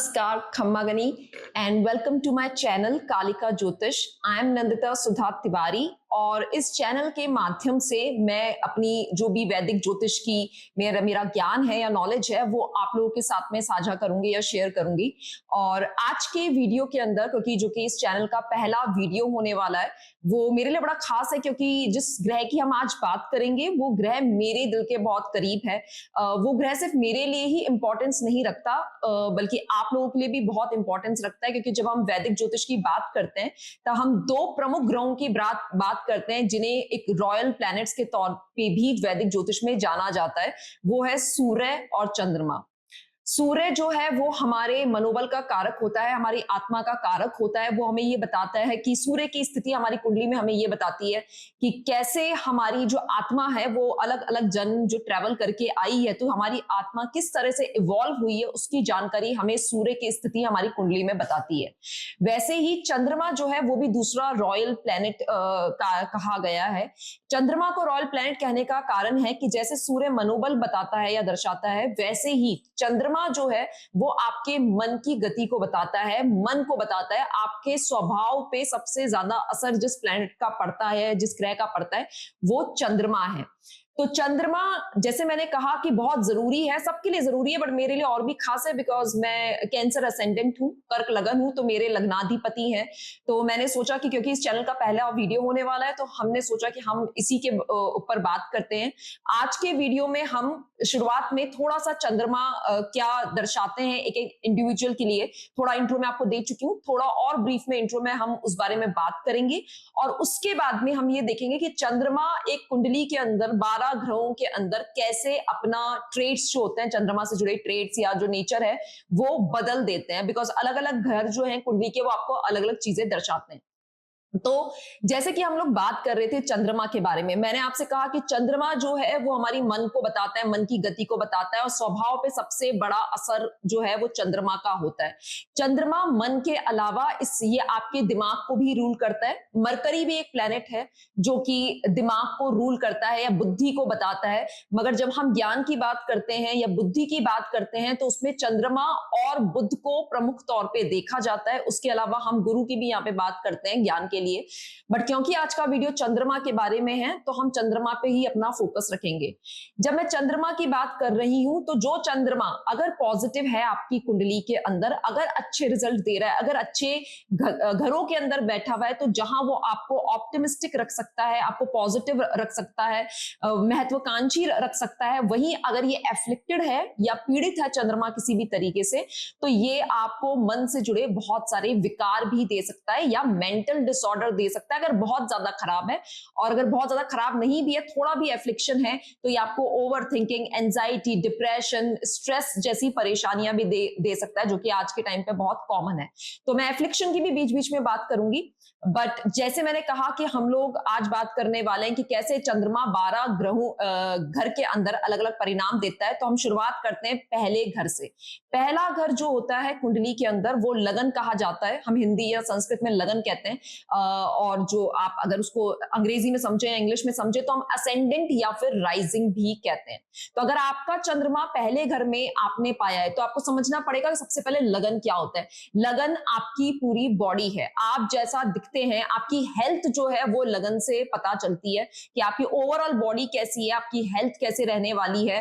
Namaskar, Khammagani, and welcome to my channel Kalika Jyotish. I am Nandita Sudha Tiwari और इस channel के माध्यम से मैं अपनी जो भी वैदिक ज्योतिष की मेरा ज्ञान है या नॉलेज है वो आप लोगों के साथ में साझा करूंगी या शेयर करूंगी। और आज के वीडियो के अंदर, क्योंकि जो कि इस चैनल का पहला वीडियो होने वाला है, वो मेरे लिए बड़ा खास है क्योंकि जिस ग्रह की हम आज बात करेंगे वो ग्रह मेरे दिल के बहुत करीब है। वो ग्रह सिर्फ मेरे लिए ही इंपॉर्टेंस नहीं रखता बल्कि आप लोगों के लिए भी बहुत इंपॉर्टेंस रखता है, क्योंकि जब हम वैदिक ज्योतिष की बात करते हैं तो हम दो प्रमुख ग्रहों की बात करते हैं जिन्हें एक रॉयल प्लैनेट्स के तौर पे भी वैदिक ज्योतिष में जाना जाता है। वो है सूर्य और चंद्रमा। सूर्य जो है वो हमारे मनोबल का कारक होता है, हमारी आत्मा का कारक होता है। वो हमें ये बताता है कि सूर्य की स्थिति हमारी कुंडली में हमें ये बताती है कि कैसे हमारी जो आत्मा है वो अलग अलग जन्म जो ट्रैवल करके आई है, तो हमारी आत्मा किस तरह से इवॉल्व हुई है उसकी जानकारी हमें सूर्य की स्थिति हमारी कुंडली में बताती है। वैसे ही चंद्रमा जो है वो भी दूसरा रॉयल प्लैनेट कहा गया है। चंद्रमा को रॉयल प्लैनेट कहने का कारण है कि जैसे सूर्य मनोबल बताता है या दर्शाता है, वैसे ही चंद्रमा जो है वो आपके मन की गति को बताता है, मन को बताता है। आपके स्वभाव पे सबसे ज्यादा असर जिस प्लैनेट का पड़ता है, जिस ग्रह का पड़ता है, वो चंद्रमा है। तो चंद्रमा, जैसे मैंने कहा कि बहुत जरूरी है, सबके लिए जरूरी है, बट मेरे लिए और भी खास है बिकॉज मैं कैंसर असेंडेंट हूं, कर्क लगन हूं, तो मेरे लग्नाधिपति हैं। तो मैंने सोचा कि क्योंकि इस चैनल का पहला वीडियो होने वाला है तो हमने सोचा कि हम इसी के ऊपर बात करते हैं। आज के वीडियो में हम शुरुआत में थोड़ा सा चंद्रमा क्या दर्शाते हैं एक एक इंडिविजुअल के लिए थोड़ा इंट्रो में आपको दे चुकी हूँ, थोड़ा और ब्रीफ में इंट्रो में हम उस बारे में बात करेंगे। और उसके बाद में हम ये देखेंगे कि चंद्रमा एक कुंडली के अंदर 12 ग्रहों के अंदर कैसे अपना ट्रेड्स जो होते हैं, चंद्रमा से जुड़े ट्रेड्स या जो नेचर है वो बदल देते हैं, बिकॉज अलग अलग घर जो है कुंडली के वो आपको अलग अलग चीजें दर्शाते हैं। तो जैसे कि हम लोग बात कर रहे थे चंद्रमा के बारे में, मैंने आपसे कहा कि चंद्रमा जो है वो हमारी मन को बताता है, मन की गति को बताता है, और स्वभाव पे सबसे बड़ा असर जो है वो चंद्रमा का होता है। चंद्रमा मन के अलावा ये आपके दिमाग को भी रूल करता है। मरकरी भी एक प्लेनेट है जो कि दिमाग को रूल करता है या बुद्धि को बताता है, मगर जब हम ज्ञान की बात करते हैं या बुद्धि की बात करते हैं तो उसमें चंद्रमा और बुध को प्रमुख तौर पे देखा जाता है। उसके अलावा हम गुरु की भी यहाँ पे बात करते हैं ज्ञान के लिए, बट क्योंकि आज का वीडियो चंद्रमा के बारे में है तो हम चंद्रमा पे ही अपना फोकस रखेंगे। जब मैं चंद्रमा की बात कर रही हूं तो जो चंद्रमा अगर पॉजिटिव है आपकी कुंडली के अंदर, अगर अच्छे रिजल्ट दे रहा है, अगर अच्छे घरों के अंदर बैठा हुआ है, तो जहां वो आपको ऑप्टिमिस्टिक रख सकता है, आपको पॉजिटिव रख सकता है, महत्वाकांक्षी रख सकता है, वहीं अगर ये एफ्लिक्टेड है या पीड़ित है चंद्रमा किसी भी तरीके से, तो ये आपको मन से जुड़े बहुत सारे विकार भी दे सकता है या मेंटल डिसऑर्डर दे सकता है अगर बहुत ज्यादा खराब है। और अगर बहुत ज्यादा खराब नहीं भी है, थोड़ा भी एफ्लिक्शन है, तो ये आपको over thinking, anxiety, depression, stress जैसी परेशानियां भी दे सकता है, जो कि आज के टाइम पे बहुत कॉमन है। तो मैं एफ्लिक्शन की भी बीच बीच में बात करूंगी, बट जैसे मैंने कहा कि हम लोग आज बात करने वाले हैं कि कैसे चंद्रमा 12 ग्रहों घर के अंदर अलग अलग परिणाम देता है। तो हम शुरुआत करते हैं पहले घर से। पहला घर जो होता है कुंडली के अंदर वो लगन कहा जाता है, हम हिंदी या संस्कृत में लगन कहते हैं, और जो आप अगर उसको अंग्रेजी में समझे या इंग्लिश में समझे तो हम असेंडेंट या फिर राइजिंग भी कहते हैं। तो अगर आपका चंद्रमा पहले घर में आपने पाया है तो आपको समझना पड़ेगा कि सबसे पहले लगन क्या होता है। लगन आपकी पूरी बॉडी है, आप जैसा दिखते हैं, आपकी हेल्थ जो है वो लगन से पता चलती है कि आपकी ओवरऑल बॉडी कैसी है, आपकी हेल्थ कैसे रहने वाली है।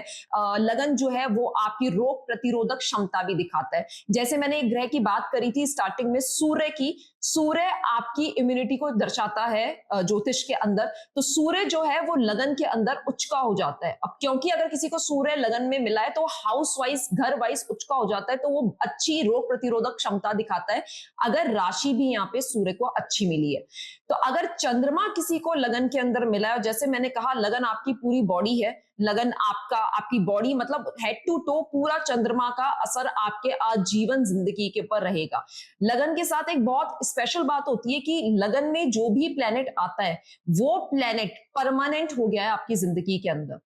लगन जो है वो आपकी रोग प्रतिरोधक क्षमता भी दिखाता है। जैसे मैंने एक ग्रह की बात करी थी स्टार्टिंग में, सूर्य की, सूर्य आपकी इम्यूनिटी को दर्शाता है ज्योतिष के अंदर। तो सूर्य जो है वो लगन के अंदर उचका हो जाता है। अब क्योंकि अगर किसी को सूर्य लगन में मिला है तो हाउस वाइज, घर वाइज उचका हो जाता है, तो वो अच्छी रोग प्रतिरोधक क्षमता दिखाता है अगर राशि भी यहाँ पे सूर्य को अच्छी मिली है। तो अगर चंद्रमा किसी को लगन के अंदर मिला है, जैसे मैंने कहा लगन आपकी पूरी बॉडी है, लगन आपकी बॉडी मतलब हेड टू टो पूरा चंद्रमा का असर आपके आजीवन जिंदगी के ऊपर रहेगा। लगन के साथ एक बहुत स्पेशल बात होती है कि लगन में जो भी प्लेनेट आता है वो प्लेनेट परमानेंट हो गया है आपकी जिंदगी के अंदर।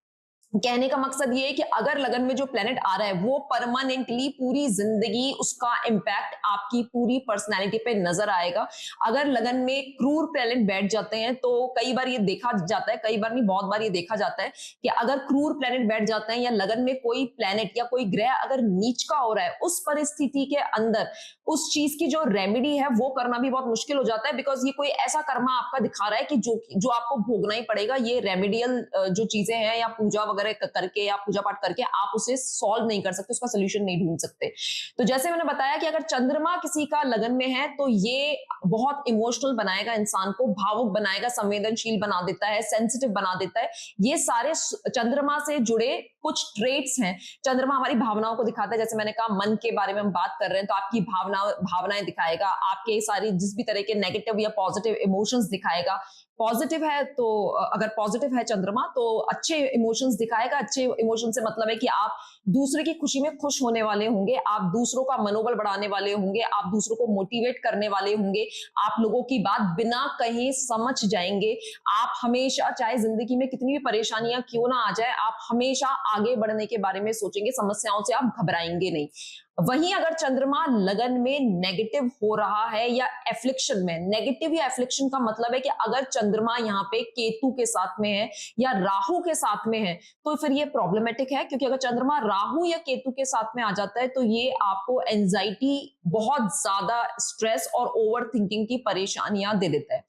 कहने का मकसद ये है कि अगर लगन में जो प्लेनेट आ रहा है वो परमानेंटली पूरी जिंदगी उसका इम्पैक्ट आपकी पूरी पर्सनैलिटी पे नजर आएगा। अगर लगन में क्रूर प्लेनेट बैठ जाते हैं तो कई बार ये देखा जाता है, कई बार नहीं बहुत बार ये देखा जाता है कि अगर क्रूर प्लेनेट बैठ जाते हैं या लगन में कोई प्लेनेट या कोई ग्रह अगर नीच का हो रहा है, उस परिस्थिति के अंदर उस चीज की जो रेमेडी है वो करना भी बहुत मुश्किल हो जाता है, बिकॉज ये कोई ऐसा कर्मा आपका दिखा रहा है कि जो आपको भोगना ही पड़ेगा। ये रेमेडियल जो चीजें हैं या पूजा वगैरह करके या पूजा पाठ करके आप उसे सॉल्व नहीं कर सकते, उसका सोल्यूशन नहीं ढूंढ सकते। तो जैसे मैंने बताया कि अगर चंद्रमा किसी का लगन में है तो ये बहुत इमोशनल बनाएगा, इंसान को भावुक बनाएगा, संवेदनशील बना देता है, सेंसिटिव बना देता है। ये सारे चंद्रमा से जुड़े कुछ ट्रेट्स हैं। चंद्रमा हमारी भावनाओं को दिखाता है, जैसे मैंने कहा मन के बारे में हम बात कर रहे हैं तो आपकी भावनाएं दिखाएगा, आपके सारी जिस भी तरह के नेगेटिव या पॉजिटिव इमोशंस दिखाएगा। पॉजिटिव है तो अगर पॉजिटिव है चंद्रमा तो अच्छे इमोशंस दिखाएगा। अच्छे इमोशन से मतलब है कि आप दूसरे की खुशी में खुश होने वाले होंगे, आप दूसरों का मनोबल बढ़ाने वाले होंगे, आप दूसरों को मोटिवेट करने वाले होंगे, आप लोगों की बात बिना कहीं समझ जाएंगे। आप हमेशा, चाहे जिंदगी में कितनी भी परेशानियां क्यों ना आ जाए, आप हमेशा आगे बढ़ने के बारे में सोचेंगे, समस्याओं से आप घबराएंगे नहीं। वहीं अगर चंद्रमा लगन में नेगेटिव हो रहा है या एफ्लिक्शन में, नेगेटिव या एफ्लिक्शन का मतलब है कि अगर चंद्रमा यहाँ पे केतु के साथ में है या राहु के साथ में है तो फिर ये प्रॉब्लमेटिक है, क्योंकि अगर चंद्रमा राहु या केतु के साथ में आ जाता है तो ये आपको एंजाइटी, बहुत ज्यादा स्ट्रेस और ओवर थिंकिंग की परेशानियां दे देता है।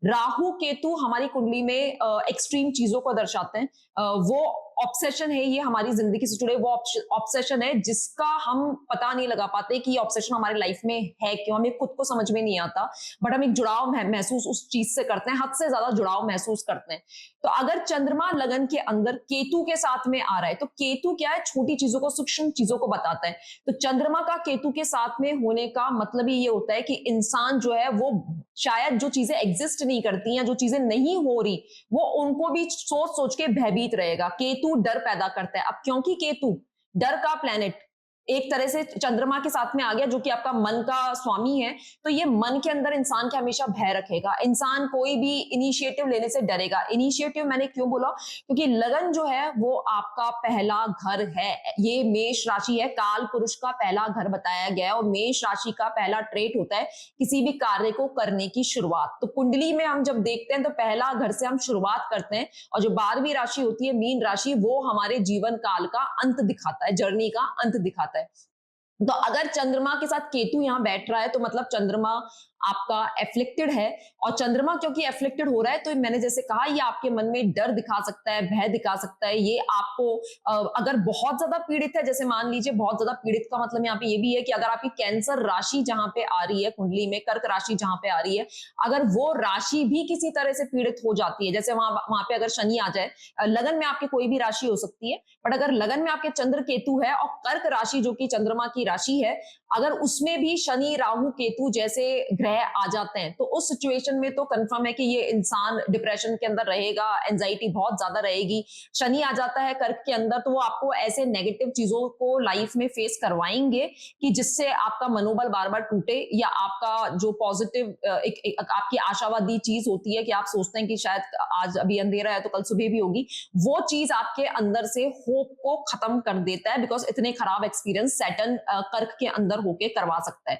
राहु केतु हमारी कुंडली में एक्सट्रीम चीजों को दर्शाते हैं। वो ऑब्सेशन है, ये हमारी जिंदगी से जुड़े वो ऑब्सेशन है जिसका हम पता नहीं लगा पाते कि ये ऑब्सेशन हमारी लाइफ में है क्यों, हमें खुद को समझ में नहीं आता, बट हम एक जुड़ाव महसूस उस चीज से करते हैं, हद से ज्यादा जुड़ाव महसूस करते हैं। तो अगर चंद्रमा लगन के अंदर केतु के साथ में आ रहा है तो केतु क्या है, छोटी चीजों को, सूक्ष्म चीजों को बताता है। तो चंद्रमा का केतु के साथ में होने का मतलब ही ये होता है कि इंसान जो है वो शायद जो चीजें एग्जिस्ट नहीं करती या जो चीजें नहीं हो रही वो उनको भी सोच सोच के भयभीत रहेगा। केतु डर पैदा करता है। अब क्योंकि केतु डर का प्लेनेट एक तरह से चंद्रमा के साथ में आ गया, जो कि आपका मन का स्वामी है, तो ये मन के अंदर इंसान के हमेशा भय रखेगा। इंसान कोई भी इनिशिएटिव लेने से डरेगा। इनिशिएटिव मैंने क्यों बोला, क्योंकि लगन जो है वो आपका पहला घर है। ये मेष राशि है, काल पुरुष का पहला घर बताया गया है और मेष राशि का पहला ट्रेट होता है किसी भी कार्य को करने की शुरुआत। तो कुंडली में हम जब देखते हैं तो पहला घर से हम शुरुआत करते हैं, और जो 12वीं राशि होती है मीन राशि, वो हमारे जीवन काल का अंत दिखाता है, जर्नी का अंत दिखाता है। तो अगर चंद्रमा के साथ केतु यहां बैठ रहा है तो मतलब चंद्रमा आपका एफ्लिक्टेड है। और चंद्रमा क्योंकि एफ्लिक्टेड हो रहा है तो मैंने जैसे कहा ये आपके मन में डर दिखा सकता है, भय दिखा सकता है। ये आपको अगर बहुत ज्यादा पीड़ित है, जैसे मान लीजिए बहुत ज्यादा पीड़ित का मतलब यहाँ पे ये भी है कि अगर आपकी कैंसर राशि जहां पे आ रही है कुंडली में, कर्क राशि जहां पे आ रही है, अगर वो राशि भी किसी तरह से पीड़ित हो जाती है, जैसे वहां पे अगर शनि आ जाए, लगन में आपके कोई भी राशि हो सकती है, बट अगर लगन में आपके चंद्र केतु है और कर्क राशि जो कि चंद्रमा की राशि है, अगर उसमें भी शनि राहु केतु जैसे ग्रह आ जाते हैं तो उस सिचुएशन में तो कंफर्म है कि ये इंसान डिप्रेशन के अंदर रहेगा, एंजाइटी बहुत ज्यादा रहेगी। शनि आ जाता है कर्क के अंदर तो वो आपको ऐसे नेगेटिव चीजों को लाइफ में फेस करवाएंगे कि जिससे आपका मनोबल बार बार टूटे, या आपका जो पॉजिटिव आपकी आशावादी चीज होती है कि आप सोचते हैं कि शायद आज अभी अंधेरा है तो कल सुबह भी होगी, वो चीज आपके अंदर से होप को खत्म कर देता है, बिकॉज इतने खराब एक्सपीरियंस सैटर्न कर्क के अंदर होके करवा सकता है।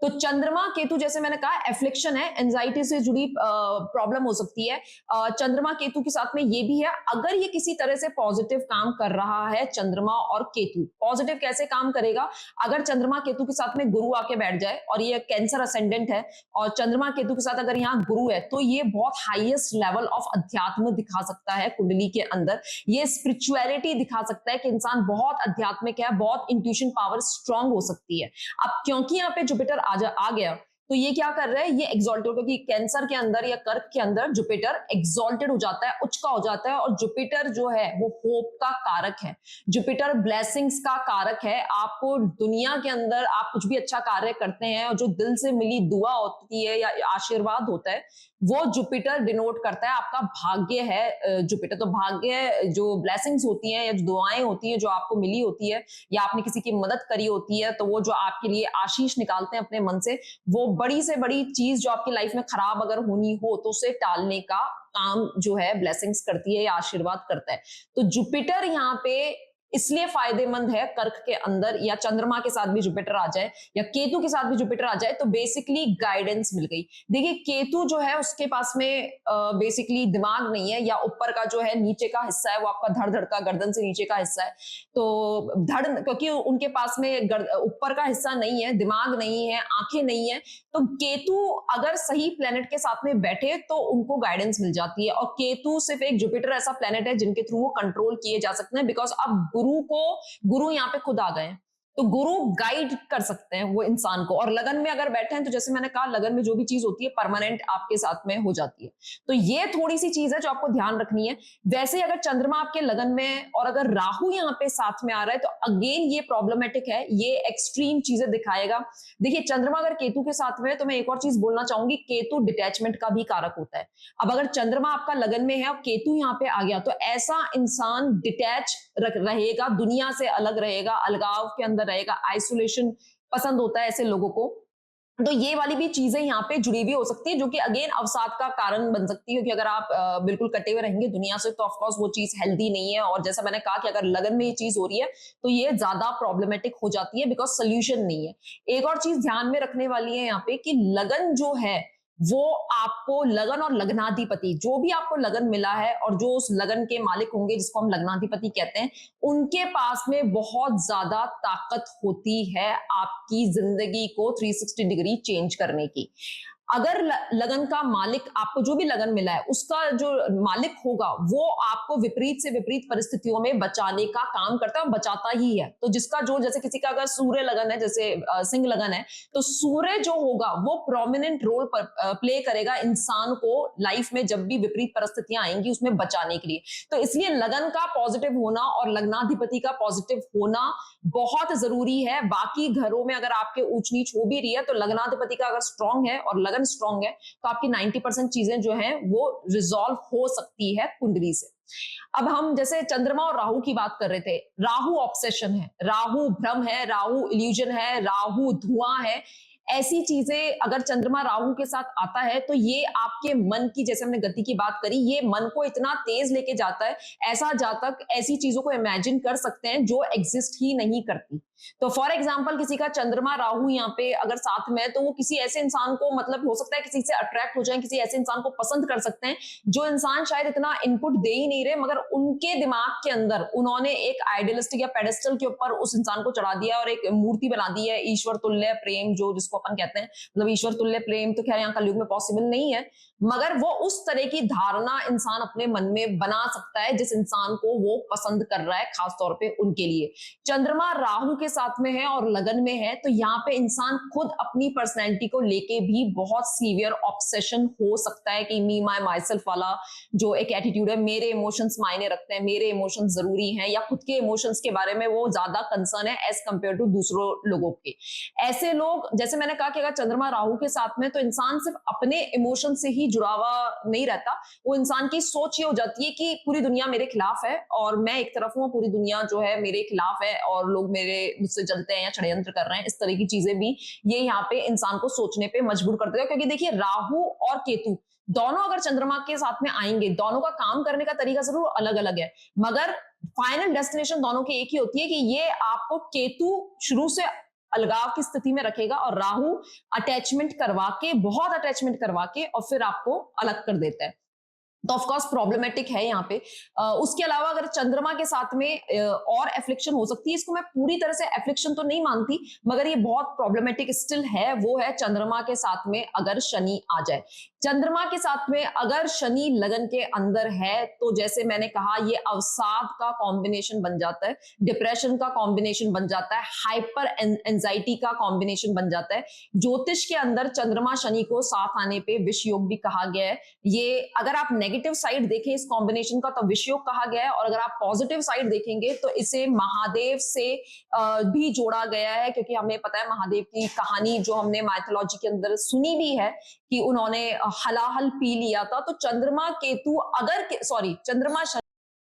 तो चंद्रमा केतु जैसे मैंने कहा एफ्लिक्शन है, एंजाइटी से जुड़ी प्रॉब्लम हो सकती है। चंद्रमा केतु के साथ में ये भी है, अगर ये किसी तरह से पॉजिटिव काम कर रहा है चंद्रमा और केतु, पॉजिटिव कैसे काम करेगा, अगर चंद्रमा केतु के साथ में गुरु आके बैठ जाए और ये कैंसर असेंडेंट है और चंद्रमा केतु के साथ अगर यहाँ गुरु है तो ये बहुत हाईएस्ट लेवल ऑफ अध्यात्म दिखा सकता है कुंडली के अंदर। ये स्पिरिचुअलिटी दिखा सकता है कि इंसान बहुत आध्यात्मिक है, बहुत इंट्यूशन पावर स्ट्रांग हो सकती है। अब क्योंकि यहाँ पे जुपिटर आ गया तो ये क्या कर रहा है, ये एक्सॉल्टेड, क्योंकि कैंसर के अंदर या कर्क के अंदर जुपिटर एक्सॉल्टेड हो जाता है, उच्च का हो जाता है। और जुपिटर जो है वो होप का कारक है, जुपिटर ब्लेसिंग्स का कारक है। आपको दुनिया के अंदर आप कुछ भी अच्छा कार्य करते हैं और जो दिल से मिली दुआ होती है या आशीर्वाद होता है वो जुपिटर डिनोट करता है आपका भाग्य है। जुपिटर तो भाग्य, जो ब्लेसिंग्स होती हैं या जो दुआएं होती हैं जो आपको मिली होती है या आपने किसी की मदद करी होती है, तो वो जो आपके लिए आशीष निकालते हैं अपने मन से, वो बड़ी से बड़ी चीज जो आपकी लाइफ में खराब अगर होनी हो तो उसे टालने का काम जो है ब्लेसिंग्स करती है या आशीर्वाद करता है। तो जुपिटर यहाँ पे इसलिए फायदेमंद है कर्क के अंदर, या चंद्रमा के साथ भी जुपिटर आ जाए या केतु के साथ भी जुपिटर आ जाए तो बेसिकली गाइडेंस मिल गई। देखिए केतु जो है उसके पास में बेसिकली दिमाग नहीं है, या ऊपर का जो है नीचे का हिस्सा है वो आपका धड़ धड़ का गर्दन से नीचे का हिस्सा है, तो धड़, क्योंकि उनके पास में ऊपर का हिस्सा नहीं है, दिमाग नहीं है, आंखें नहीं है, तो केतु अगर सही प्लेनेट के साथ में बैठे तो उनको गाइडेंस मिल जाती है। और केतु सिर्फ एक जुपिटर ऐसा प्लेनेट है जिनके थ्रू वो कंट्रोल किए जा सकते हैं, बिकॉज अब गुरु यहाँ पे खुद आ गए, तो गुरु गाइड कर सकते हैं वो इंसान को। और लगन में अगर बैठे हैं तो जैसे मैंने कहा, लगन में जो भी चीज होती है परमानेंट आपके साथ में हो जाती है। तो ये थोड़ी सी चीज है जो आपको ध्यान रखनी है। वैसे अगर चंद्रमा आपके लगन में और अगर राहु यहाँ पे साथ में आ रहा है तो अगेन ये प्रॉब्लमेटिक है, ये एक्सट्रीम चीजें दिखाएगा। देखिए चंद्रमा अगर केतु के साथ में है तो मैं एक और चीज बोलना चाहूंगी, केतु डिटैचमेंट का भी कारक होता है। अब अगर चंद्रमा आपका लगन में है और केतु यहाँ पे आ गया तो ऐसा इंसान डिटैच रहेगा, दुनिया से अलग रहेगा, अलगाव के अंदर रहेगा, आइसोलेशन पसंद होता है ऐसे लोगों को। तो ये वाली भी चीजें यहाँ पे जुड़ी हुई हो सकती है, जो कि अगेन अवसाद का कारण बन सकती है, क्योंकि अगर आप बिल्कुल कटे हुए रहेंगे दुनिया से तो ऑफकोर्स वो चीज हेल्दी नहीं है। और जैसा मैंने कहा कि अगर लगन में ये चीज हो रही है तो ये ज्यादा प्रॉब्लमेटिक हो जाती है, बिकॉज सोल्यूशन नहीं है। एक और चीज ध्यान में रखने वाली है यहाँ पे कि लगन जो है वो आपको, लगन और लग्नाधिपति, जो भी आपको लगन मिला है और जो उस लगन के मालिक होंगे जिसको हम लग्नाधिपति कहते हैं, उनके पास में बहुत ज्यादा ताकत होती है आपकी जिंदगी को 360 डिग्री चेंज करने की। अगर लगन का मालिक, आपको जो भी लगन मिला है उसका जो मालिक होगा वो आपको विपरीत से विपरीत परिस्थितियों में बचाने का काम करता है और बचाता ही है। तो जिसका जो, जैसे किसी का अगर सूर्य लगन है, जैसे सिंह लगन है, तो सूर्य जो होगा वो प्रोमिनेंट रोल प्ले करेगा इंसान को लाइफ में जब भी विपरीत परिस्थितियां आएंगी उसमें बचाने के लिए। तो इसलिए लगन का पॉजिटिव होना और लग्नाधिपति का पॉजिटिव होना बहुत जरूरी है। बाकी घरों में अगर आपके ऊंच नीच हो भी रही है तो लग्नाधिपति का अगर स्ट्रांग है और लगन स्ट्रांग है तो आपकी 90% चीजें जो हैं वो रिजॉल्व हो सकती है कुंडली से। अब हम जैसे चंद्रमा और राहु की बात कर रहे थे, राहु ऑब्सेशन है, राहु भ्रम है, राहु इल्यूजन है, राहु धुआं है। ऐसी चीजें अगर चंद्रमा राहु के साथ आता है तो ये आपके मन की, जैसे हमने गति की बात करी, ये मन को इतना तेज लेके जाता है, ऐसा जातक ऐसी चीजों को इमेजिन कर सकते हैं जो एग्जिस्ट ही नहीं करती। तो फॉर एग्जाम्पल किसी का चंद्रमा राहु यहाँ पे अगर साथ में है तो वो किसी ऐसे इंसान को, मतलब हो सकता है किसी से अट्रैक्ट हो जाए, किसी ऐसे इंसान को पसंद कर सकते हैं जो इंसान शायद इतना इनपुट दे ही नहीं रहे, मगर उनके दिमाग के अंदर उन्होंने एक आइडियलिस्टिक या पेडेस्टल के ऊपर उस इंसान को चढ़ा दिया और एक मूर्ति बना दी है ईश्वर तुल्य प्रेम, जो जिसको अपन कहते हैं। मतलब ईश्वर तुल्य प्रेम तो खैर यहाँ कलयुग में पॉसिबल नहीं है, मगर वो उस तरह की धारणा इंसान अपने मन में बना सकता है जिस इंसान को वो पसंद कर रहा है, खासतौर पे उनके लिए। चंद्रमा राहु के साथ में है और लगन में है तो यहाँ पे इंसान खुद अपनी पर्सनैलिटी को लेके भी बहुत सीवियर ऑब्सेशन हो सकता है कि मी माई माई सेल्फ वाला जो एक एटीट्यूड है, मेरे इमोशंस मायने रखते हैं, मेरे इमोशंस जरूरी हैं, या खुद के इमोशंस के बारे में वो ज्यादा कंसर्न है एज कंपेयर टू दूसरों लोगों के। ऐसे लोग, जैसे मैंने कहा कि अगर चंद्रमा राहु के साथ में तो इंसान सिर्फ अपने इमोशन से ही जुड़ा हुआ नहीं रहता, वो इंसान की सोच ये हो जाती है कि पूरी दुनिया मेरे खिलाफ है और मैं एक तरफ हूँ, पूरी दुनिया जो है मेरे खिलाफ है और लोग मुझसे जलते हैं या षड्यंत्र कर रहे हैं। इस तरह की चीजें भी ये यहाँ पे इंसान को सोचने पे मजबूर कर देगा, क्योंकि देखिए राहु और केतु दोनों अगर चंद्रमा के साथ में आएंगे, दोनों का काम करने का तरीका जरूर अलग अलग है, मगर फाइनल डेस्टिनेशन दोनों की एक ही होती है कि ये आपको केतु शुरू से अलगाव की स्थिति में रखेगा और राहु अटैचमेंट करवा के, बहुत अटैचमेंट करवा के और फिर आपको अलग कर देता है। तो ऑफ कोर्स प्रॉब्लमेटिक है यहाँ पे। उसके अलावा अगर चंद्रमा के साथ में और एफ्लिक्शन हो सकती है, इसको मैं पूरी तरह से एफ्लिक्शन तो नहीं मानती, मगर ये बहुत प्रॉब्लमेटिक स्टिल है, वो है चंद्रमा के साथ में अगर शनि आ जाए। चंद्रमा के साथ में अगर शनि लगन के अंदर है तो जैसे मैंने कहा ये अवसाद का कॉम्बिनेशन बन जाता है, डिप्रेशन का कॉम्बिनेशन बन जाता है, हाइपर एंजाइटी का कॉम्बिनेशन बन जाता है। ज्योतिष के अंदर चंद्रमा शनि को साथ आने पे विष योग भी कहा गया है। ये अगर आप नेगेटिव साइड देखें इस कॉम्बिनेशन का तो विषयोग कहा गया है, और अगर आप पॉजिटिव साइड देखेंगे तो इसे महादेव से भी जोड़ा गया है, क्योंकि हमें पता है महादेव की कहानी जो हमने माइथोलॉजी के अंदर सुनी भी है कि उन्होंने हलाहल पी लिया था। तो चंद्रमा केतु अगर चंद्रमा,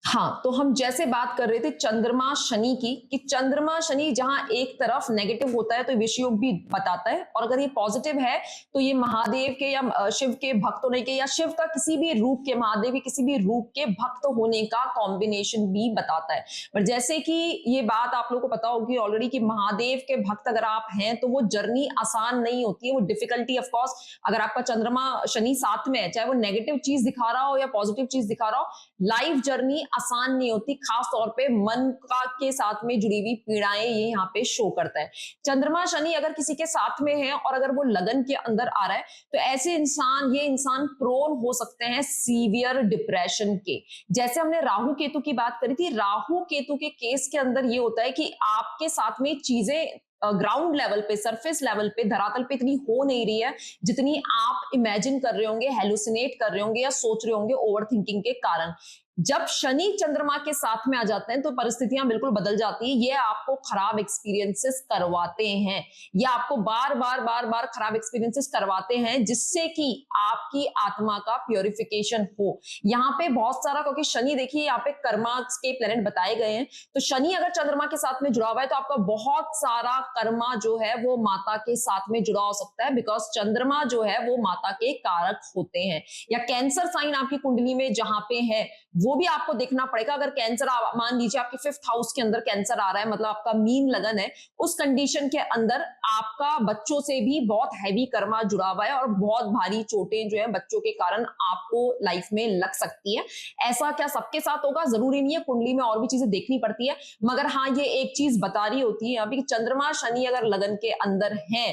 हाँ, तो हम जैसे बात कर रहे थे चंद्रमा शनि की, कि चंद्रमा शनि जहां एक तरफ नेगेटिव होता है तो विषयोग भी बताता है, और अगर ये पॉजिटिव है तो ये महादेव के या शिव के भक्त होने के या शिव का किसी भी रूप के, महादेव के किसी भी रूप के भक्त होने का कॉम्बिनेशन भी बताता है। पर जैसे कि ये बात आप लोगों को पता होगी ऑलरेडी कि महादेव के भक्त अगर आप हैं तो वो जर्नी आसान नहीं होती है, वो डिफिकल्टी ऑफकोर्स, अगर आपका चंद्रमा शनि साथ में है, चाहे वो नेगेटिव चीज दिखा रहा हो या पॉजिटिव चीज दिखा रहा हो, लाइफ जर्नी आसान नहीं होती, खास तौर पे मन का के साथ में जुड़ी हुई पीड़ाएं ये यहाँ पे शो करता है। चंद्रमा शनि अगर किसी के साथ में है और अगर वो लगन के अंदर आ रहा है तो ऐसे ये इंसान प्रोन हो सकते हैं सीवियर डिप्रेशन के। जैसे हमने राहु केतु की बात करी थी, राहु केतु के केस के अंदर ये होता है कि आपके साथ में चीजें ग्राउंड लेवल पे, सरफेस लेवल पे, धरातल पे इतनी हो नहीं रही है जितनी आप इमेजिन कर रहे होंगे, हेलुसिनेट कर रहे होंगे या सोच रहे होंगे ओवर थिंकिंग के कारण। जब शनि चंद्रमा के साथ में आ जाते हैं तो परिस्थितियां बिल्कुल बदल जाती है। ये आपको खराब एक्सपीरियंसेस करवाते हैं, ये आपको बार बार खराब एक्सपीरियंसेस करवाते हैं, जिससे कि आपकी आत्मा का प्योरिफिकेशन हो। यहाँ पे बहुत सारा, क्योंकि शनि देखिए यहाँ पे कर्मा के प्लेनेट बताए गए हैं, तो शनि अगर चंद्रमा के साथ में जुड़ा हुआ है तो आपका बहुत सारा कर्मा जो है वो माता के साथ में जुड़ा हो सकता है, बिकॉज चंद्रमा जो है वो माता के कारक होते हैं। या कैंसर साइन आपकी कुंडली में जहां पे है वो भी आपको देखना पड़ेगा। अगर कैंसर, मान लीजिए आपके 5th हाउस के अंदर कैंसर आ रहा है, मतलब आपका मीन लगन है, उस कंडीशन के अंदर आपका बच्चों से भी बहुत हैवी कर्मा जुड़ा हुआ है और बहुत भारी चोटें जो है बच्चों के कारण आपको लाइफ में लग सकती है। ऐसा क्या सबके साथ होगा जरूरी नहीं है, कुंडली में और भी चीजें देखनी पड़ती है, मगर हाँ ये एक चीज बता रही होती है अभी, चंद्रमा शनि अगर लगन के अंदर है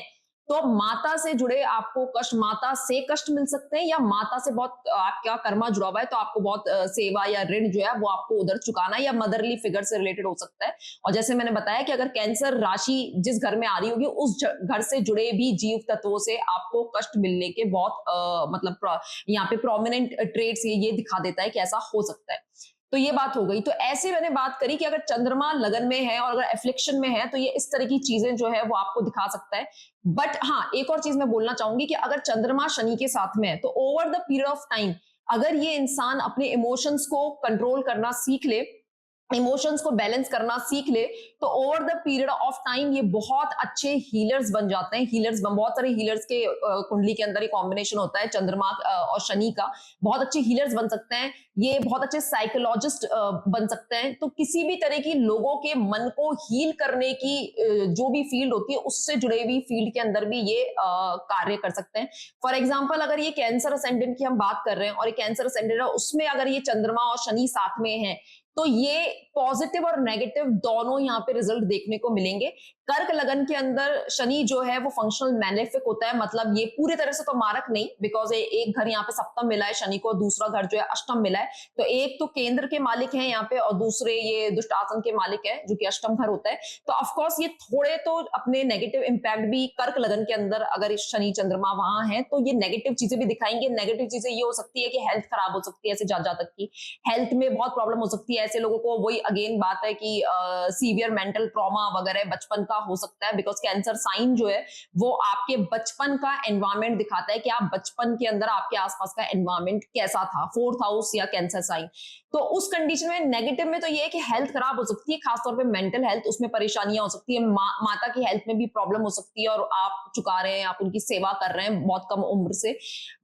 तो माता से जुड़े आपको कष्ट, माता से कष्ट मिल सकते हैं, या माता से बहुत आपका कर्मा जुड़ा हुआ है तो आपको बहुत सेवा या ऋण जो है वो आपको उधर चुकाना है, या मदरली फिगर से रिलेटेड हो सकता है। और जैसे मैंने बताया कि अगर कैंसर राशि जिस घर में आ रही होगी उस घर से जुड़े भी जीव तत्वों से आपको कष्ट मिलने के बहुत मतलब यहाँ पे प्रोमिनेंट ट्रेड्स ये दिखा देता है कि ऐसा हो सकता है। तो ये बात हो गई। तो ऐसे मैंने बात करी कि अगर चंद्रमा लगन में है और अगर एफ्लिक्शन में है तो ये इस तरह की चीजें जो है वो आपको दिखा सकता है। बट हाँ, एक और चीज मैं बोलना चाहूंगी कि अगर चंद्रमा शनि के साथ में है तो over the period of time अगर ये इंसान अपने इमोशंस को कंट्रोल करना सीख ले, इमोशंस को बैलेंस करना सीख ले, तो over the period of time ये बहुत अच्छे हीलर्स बन जाते हैं। बहुत सारे हीलर्स के कुंडली के अंदर ये कॉम्बिनेशन होता है चंद्रमा और शनि का, बहुत अच्छे हीलर्स बन सकते हैं, ये बहुत अच्छे साइकोलॉजिस्ट बन सकते हैं। तो किसी भी तरह की लोगों के मन को हील करने की जो भी फील्ड होती है उससे जुड़े हुई फील्ड के अंदर भी ये कार्य कर सकते हैं। फॉर एग्जाम्पल अगर ये कैंसर असेंडेंट की हम बात कर रहे हैं और ये कैंसर असेंडेंट है, उसमें अगर ये चंद्रमा और शनि साथ में है तो ये पॉजिटिव और नेगेटिव दोनों यहाँ पे रिजल्ट देखने को मिलेंगे। कर्क लगन के अंदर शनि जो है वो फंक्शनल मैलेफिक होता है, मतलब ये पूरी तरह से तो मारक नहीं, बिकॉज एक घर यहाँ पे सप्तम मिला है शनि को, दूसरा घर जो है अष्टम मिला है, तो एक तो केंद्र के मालिक हैं यहाँ पे और दूसरे ये दुष्टासन के मालिक है जो कि अष्टम घर होता है। तो ऑफकोर्स ये थोड़े तो अपने नेगेटिव इंपैक्ट भी कर्क लगन के अंदर अगर शनि चंद्रमा वहां है तो ये नेगेटिव चीजें भी दिखाएंगे। नेगेटिव चीजें ये हो सकती है कि हेल्थ खराब हो सकती है, ऐसे जातक की हेल्थ में बहुत प्रॉब्लम हो सकती है। ऐसे लोगों को वही अगेन बात है कि सीवियर मेंटल ट्रॉमा वगैरह बचपन का हो सकता है, बिकॉज कैंसर साइन जो है वो आपके बचपन का एनवायरमेंट दिखाता है कि आप बचपन के अंदर आपके आसपास का एनवायरमेंट कैसा था, 4th हाउस या कैंसर साइन। तो उस कंडीशन में नेगेटिव में तो ये है कि हेल्थ खराब हो सकती है, खासतौर पे मेंटल हेल्थ, उसमें परेशानियां हो सकती है, माता की हेल्थ में भी प्रॉब्लम हो सकती है और आप चुका रहे हैं, आप उनकी सेवा कर रहे हैं बहुत कम उम्र से।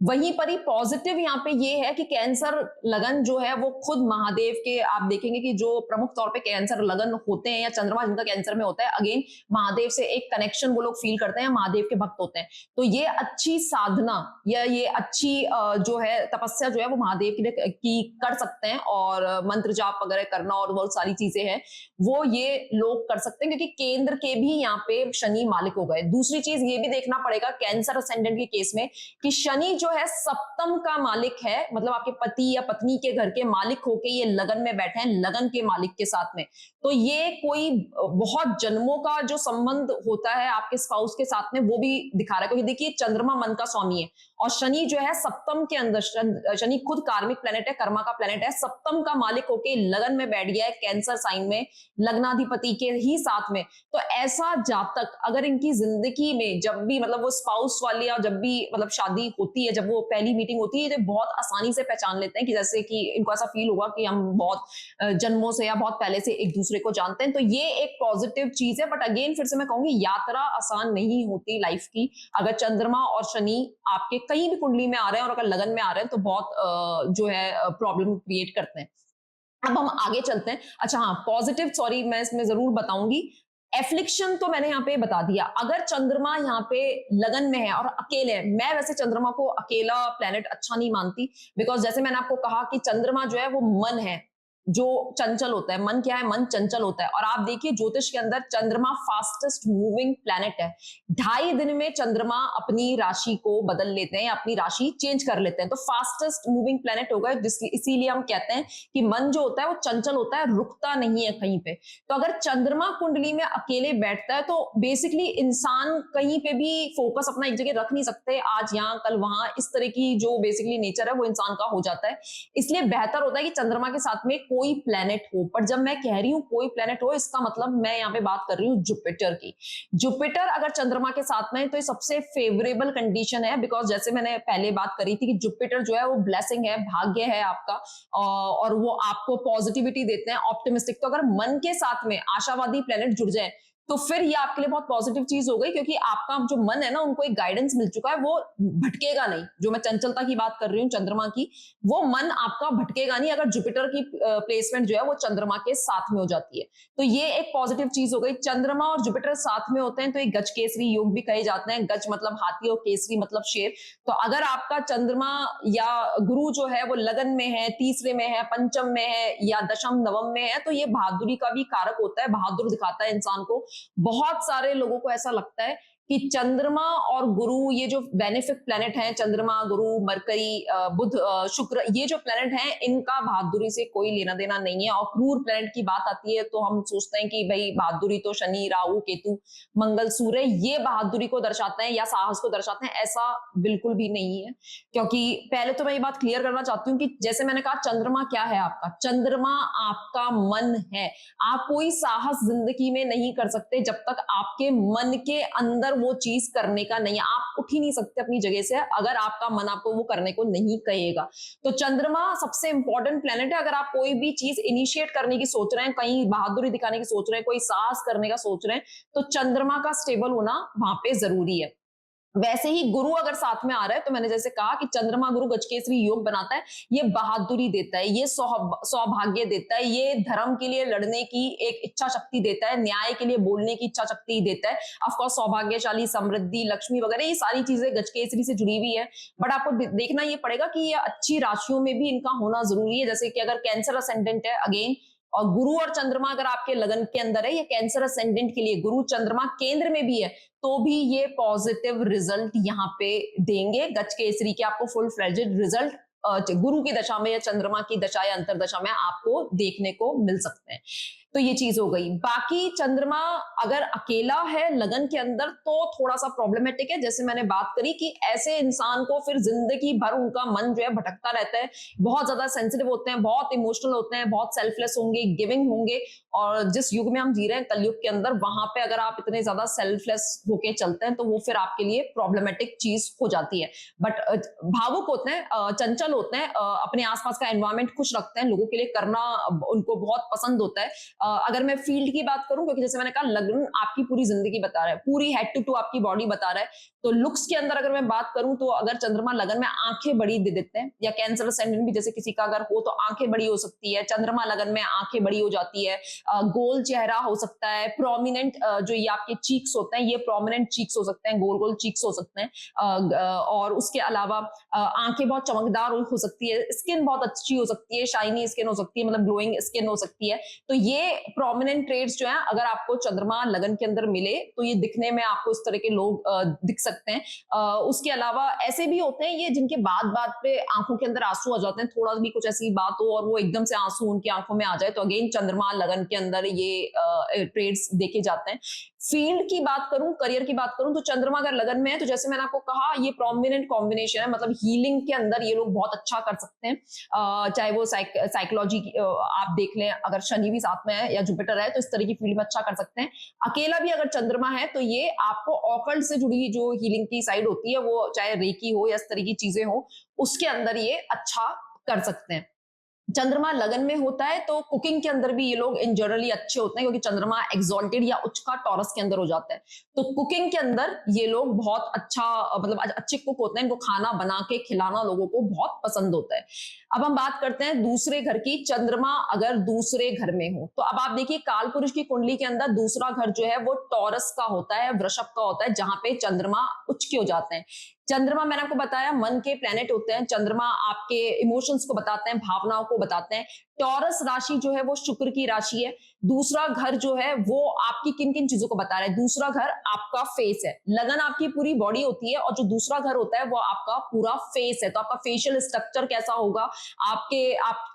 वहीं पर ही पॉजिटिव यहाँ पे ये है कि कैंसर लगन जो है वो खुद महादेव के, आप देखेंगे कि जो प्रमुख तौर पे कैंसर लगन होते हैं या चंद्रमा जिनका कैंसर में होता है, अगेन महादेव से एक कनेक्शन वो लोग फील करते हैं, महादेव के भक्त होते हैं। तो ये अच्छी साधना या ये अच्छी जो है तपस्या जो है वो महादेव की कर सकते हैं, और मंत्र जाप वगैरह करना और बहुत सारी चीजें हैं वो ये लोग कर सकते हैं, क्योंकि केंद्र के भी यहाँ पे शनि मालिक हो गए। दूसरी चीज ये भी देखना पड़ेगा कैंसर असेंडेंट के केस में कि शनि जो है सप्तम का मालिक है, मतलब आपके पति या पत्नी के घर के मालिक होके ये लगन में बैठे हैं, लगन के मालिक के साथ में। तो ये कोई बहुत जन्मों का जो संबंध होता है आपके स्पाउस के साथ में वो भी दिखा रहा है, क्योंकि देखिए चंद्रमा मन का स्वामी है और शनि जो है सप्तम के अंदर, शनि खुद कार्मिक प्लेनेट है, कर्मा का प्लेनेट है, सप्तम का मालिक होके लगन में बैठ गया है कैंसर साइन में, लग्नाधिपति के ही साथ में। तो ऐसा जातक अगर इनकी जिंदगी में जब भी मतलब वो स्पाउस वाली या जब भी मतलब शादी होती है, जब वो पहली मीटिंग होती है, तो बहुत आसानी से पहचान लेते हैं कि जैसे कि इनको ऐसा फील होगा कि हम बहुत जन्मों से या बहुत पहले से एक दूसरे को जानते हैं। तो ये एक पॉजिटिव चीज है। बट अगेन फिर से मैं कहूंगी यात्रा आसान नहीं होती लाइफ की। अगर चंद्रमा और शनि आपके कहीं भी कुंडली में आ रहे हैं और अगर लगन में आ रहे हैं तो बहुत जो है प्रॉब्लम क्रिएट करते हैं। अब हम आगे चलते हैं। अच्छा हाँ, पॉजिटिव, सॉरी मैं इसमें जरूर बताऊंगी। एफ्लिक्शन तो मैंने यहाँ पे बता दिया। अगर चंद्रमा यहाँ पे लगन में है और अकेले है, मैं वैसे चंद्रमा को अकेला प्लेनेट अच्छा नहीं मानती, बिकॉज जैसे मैंने आपको कहा कि चंद्रमा जो है वो मन है जो चंचल होता है। मन क्या है? मन चंचल होता है। और आप देखिए ज्योतिष के अंदर चंद्रमा फास्टेस्ट मूविंग प्लैनेट है। 2.5 दिन में चंद्रमा अपनी राशि को बदल लेते हैं, अपनी राशि चेंज कर लेते हैं। तो फास्टेस्ट मूविंग प्लैनेट होगा, इसीलिए हम कहते हैं कि मन जो होता है वो चंचल होता है, रुकता नहीं है कहीं पे। तो अगर चंद्रमा कुंडली में अकेले बैठता है तो बेसिकली इंसान कहीं पे भी फोकस अपना एक जगह रख नहीं सकते, आज यहाँ कल वहां, इस तरह की जो बेसिकली नेचर है वो इंसान का हो जाता है। इसलिए बेहतर होता है कि चंद्रमा के साथ में कोई प्लेनेट हो। पर जब मैं कह रही हूं कोई प्लेनेट हो, इसका मतलब मैं यहाँ पे बात कर रही हूँ जुपिटर की। जुपिटर अगर चंद्रमा के साथ में तो ये सबसे फेवरेबल कंडीशन है, बिकॉज जैसे मैंने पहले बात करी थी कि जुपिटर जो है वो ब्लेसिंग है, भाग्य है आपका, और वो आपको पॉजिटिविटी देते हैं, ऑप्टिमिस्टिक। तो अगर मन के साथ में आशावादी प्लेनेट जुड़ जाए तो फिर ये आपके लिए बहुत पॉजिटिव चीज हो गई, क्योंकि आपका जो मन है ना, उनको एक गाइडेंस मिल चुका है, वो भटकेगा नहीं। जो मैं चंचलता की बात कर रही हूँ चंद्रमा की, वो मन आपका भटकेगा नहीं अगर जुपिटर की प्लेसमेंट जो है वो चंद्रमा के साथ में हो जाती है। तो ये एक पॉजिटिव चीज हो गई। चंद्रमा और जुपिटर साथ में होते हैं तो एक गज केसरी योग भी कहे जाते हैं। गज मतलब हाथी और केसरी मतलब शेर। तो अगर आपका चंद्रमा या गुरु जो है वो लगन में है, तीसरे में है, पंचम में है या दशम नवम में है, तो ये बहादुरी का भी कारक होता है, बहादुर दिखाता है इंसान को। बहुत सारे लोगों को ऐसा लगता है कि चंद्रमा और गुरु, ये जो बेनिफिक प्लेनेट हैं, चंद्रमा, गुरु, मरकरी, बुध, शुक्र, ये जो प्लेनेट हैं, इनका बहादुरी से कोई लेना देना नहीं है। और क्रूर प्लेनेट की बात आती है तो हम सोचते हैं कि भाई बहादुरी तो शनि, राहु, केतु, मंगल, सूर्य, ये बहादुरी को दर्शाते हैं या साहस को दर्शाते हैं। ऐसा बिल्कुल भी नहीं है। क्योंकि पहले तो मैं ये बात क्लियर करना चाहती हूँ कि जैसे मैंने कहा, चंद्रमा क्या है आपका? चंद्रमा आपका मन है। आप कोई साहस जिंदगी में नहीं कर सकते जब तक आपके मन के अंदर वो चीज करने का नहीं है। आप उठ ही नहीं सकते अपनी जगह से अगर आपका मन आपको वो करने को नहीं कहेगा। तो चंद्रमा सबसे इंपॉर्टेंट प्लेनेट है। अगर आप कोई भी चीज इनिशिएट करने की सोच रहे हैं, कहीं बहादुरी दिखाने की सोच रहे हैं, कोई साहस करने का सोच रहे हैं, तो चंद्रमा का स्टेबल होना वहां पे जरूरी है। वैसे ही गुरु अगर साथ में आ रहा है, तो मैंने जैसे कहा कि चंद्रमा गुरु गजकेसरी योग बनाता है। ये बहादुरी देता है, ये सौभाग्य देता है, ये धर्म के लिए लड़ने की एक इच्छा शक्ति देता है, न्याय के लिए बोलने की इच्छा शक्ति देता है। ऑफकोर्स सौभाग्यशाली, समृद्धि, लक्ष्मी वगैरह ये सारी चीजें गजकेसरी से जुड़ी हुई है। बट आपको देखना ये पड़ेगा कि ये अच्छी राशियों में भी इनका होना जरूरी है। जैसे कि अगर कैंसर असेंडेंट है, अगेन, और गुरु और चंद्रमा अगर आपके लगन के अंदर है, ये कैंसर असेंडेंट के लिए गुरु चंद्रमा केंद्र में भी है, तो भी ये पॉजिटिव रिजल्ट यहाँ पे देंगे। गज केसरी के आपको फुल फ्लेजेड रिजल्ट गुरु की दशा में या चंद्रमा की दशा या अंतरदशा में आपको देखने को मिल सकते हैं। तो ये चीज हो गई। बाकी चंद्रमा अगर अकेला है लगन के अंदर तो थोड़ा सा प्रॉब्लमेटिक है। जैसे मैंने बात करी कि ऐसे इंसान को फिर जिंदगी भर उनका मन जो है भटकता रहता है, बहुत ज्यादा सेंसिटिव होते हैं, बहुत इमोशनल होते हैं, बहुत सेल्फलेस होंगे, गिविंग होंगे। और जिस युग में हम जी रहे हैं, कलयुग के अंदर, वहां पे अगर आप इतने ज्यादा सेल्फलेस होके चलते हैं तो वो फिर आपके लिए प्रॉब्लमेटिक चीज हो जाती है। बट भावुक होते हैं, चंचल होते हैं, अपने आसपास का एनवायरमेंट खुश रखते हैं, लोगों के लिए करना उनको बहुत पसंद होता है। अगर मैं फील्ड की बात करूं, क्योंकि जैसे मैंने कहा लग्न आपकी पूरी जिंदगी बता रहा है, पूरी हेड टू टू आपकी बॉडी बता रहा है। तो लुक्स के अंदर अगर मैं बात करूं तो अगर चंद्रमा लगन में आंखें बड़ी दे देते हैं, या कैंसर असेंडेंट भी जैसे किसी का अगर हो तो आंखें बड़ी हो सकती है, चंद्रमा लगन में आंखें बड़ी हो जाती है, गोल चेहरा हो सकता है, प्रोमिनेंट जो ये आपके चीक्स होते हैं, ये प्रोमिनेंट चीक्स हो सकते हैं, गोल गोल चीक्स हो सकते हैं। और उसके अलावा आंखें बहुत चमकदार हो सकती है, स्किन बहुत अच्छी हो सकती है, शाइनी स्किन हो सकती है, मतलब ग्लोइंग स्किन हो सकती है। तो ये प्रोमिनेंट ट्रेड्स जो है, अगर आपको चंद्रमा लगन के अंदर मिले तो ये दिखने में आपको इस तरह के लोग दिख सकते हैं। उसके अलावा ऐसे भी होते हैं ये जिनके बात बात पे आंखों के अंदर आंसू आ जाते हैं, थोड़ा भी कुछ ऐसी बात हो और वो एकदम से आंसू उनकी आंखों में आ जाए, तो अगेन चंद्रमा लगन के अंदर ये ट्रेड्स देखे जाते हैं। फील्ड की बात करूं, करियर की बात करूं, तो चंद्रमा अगर लगन में है तो जैसे मैंने आपको कहा ये प्रोमिनेंट कॉम्बिनेशन है, मतलब हीलिंग के अंदर ये लोग बहुत अच्छा कर सकते हैं। चाहे वो साइकोलॉजी आप देख लें, अगर शनि भी साथ में है या जुपिटर है तो इस तरह की फील्ड में अच्छा कर सकते हैं। अकेला भी अगर चंद्रमा है तो ये आपको ऑकल्ट से जुड़ी जो हीलिंग की साइड होती है, वो चाहे रेकी हो या इस तरह की चीजें हो, उसके अंदर ये अच्छा कर सकते हैं। चंद्रमा लगन में होता है तो कुकिंग के अंदर भी ये लोग इन जनरली अच्छे होते हैं, क्योंकि चंद्रमा एक्सॉल्टेड या उच्च का टॉरस के अंदर हो जाता है। तो कुकिंग के अंदर ये लोग बहुत अच्छा, मतलब अच्छे कुक होते हैं, इनको खाना बना के खिलाना लोगों को बहुत पसंद होता है। अब हम बात करते हैं दूसरे घर की। चंद्रमा अगर दूसरे घर में हो तो अब आप देखिए काल पुरुष की कुंडली के अंदर दूसरा घर जो है वो टॉरस का होता है, वृषभ का होता है, जहां पे चंद्रमा उच्च के हो जाते हैं। चंद्रमा मैंने आपको बताया मन के प्लेनेट होते हैं। चंद्रमा आपके इमोशंस को बताते हैं, भावनाओं को बताते हैं। टॉरस राशि जो है वो शुक्र की राशि है। दूसरा घर जो है वो आपकी किन किन चीजों को बता रहा है। दूसरा घर आपका फेस है, लगन आपकी पूरी बॉडी होती है, और जो दूसरा घर होता है वो आपका पूरा फेस है। तो आपका फेशियल स्ट्रक्चर कैसा होगा, आप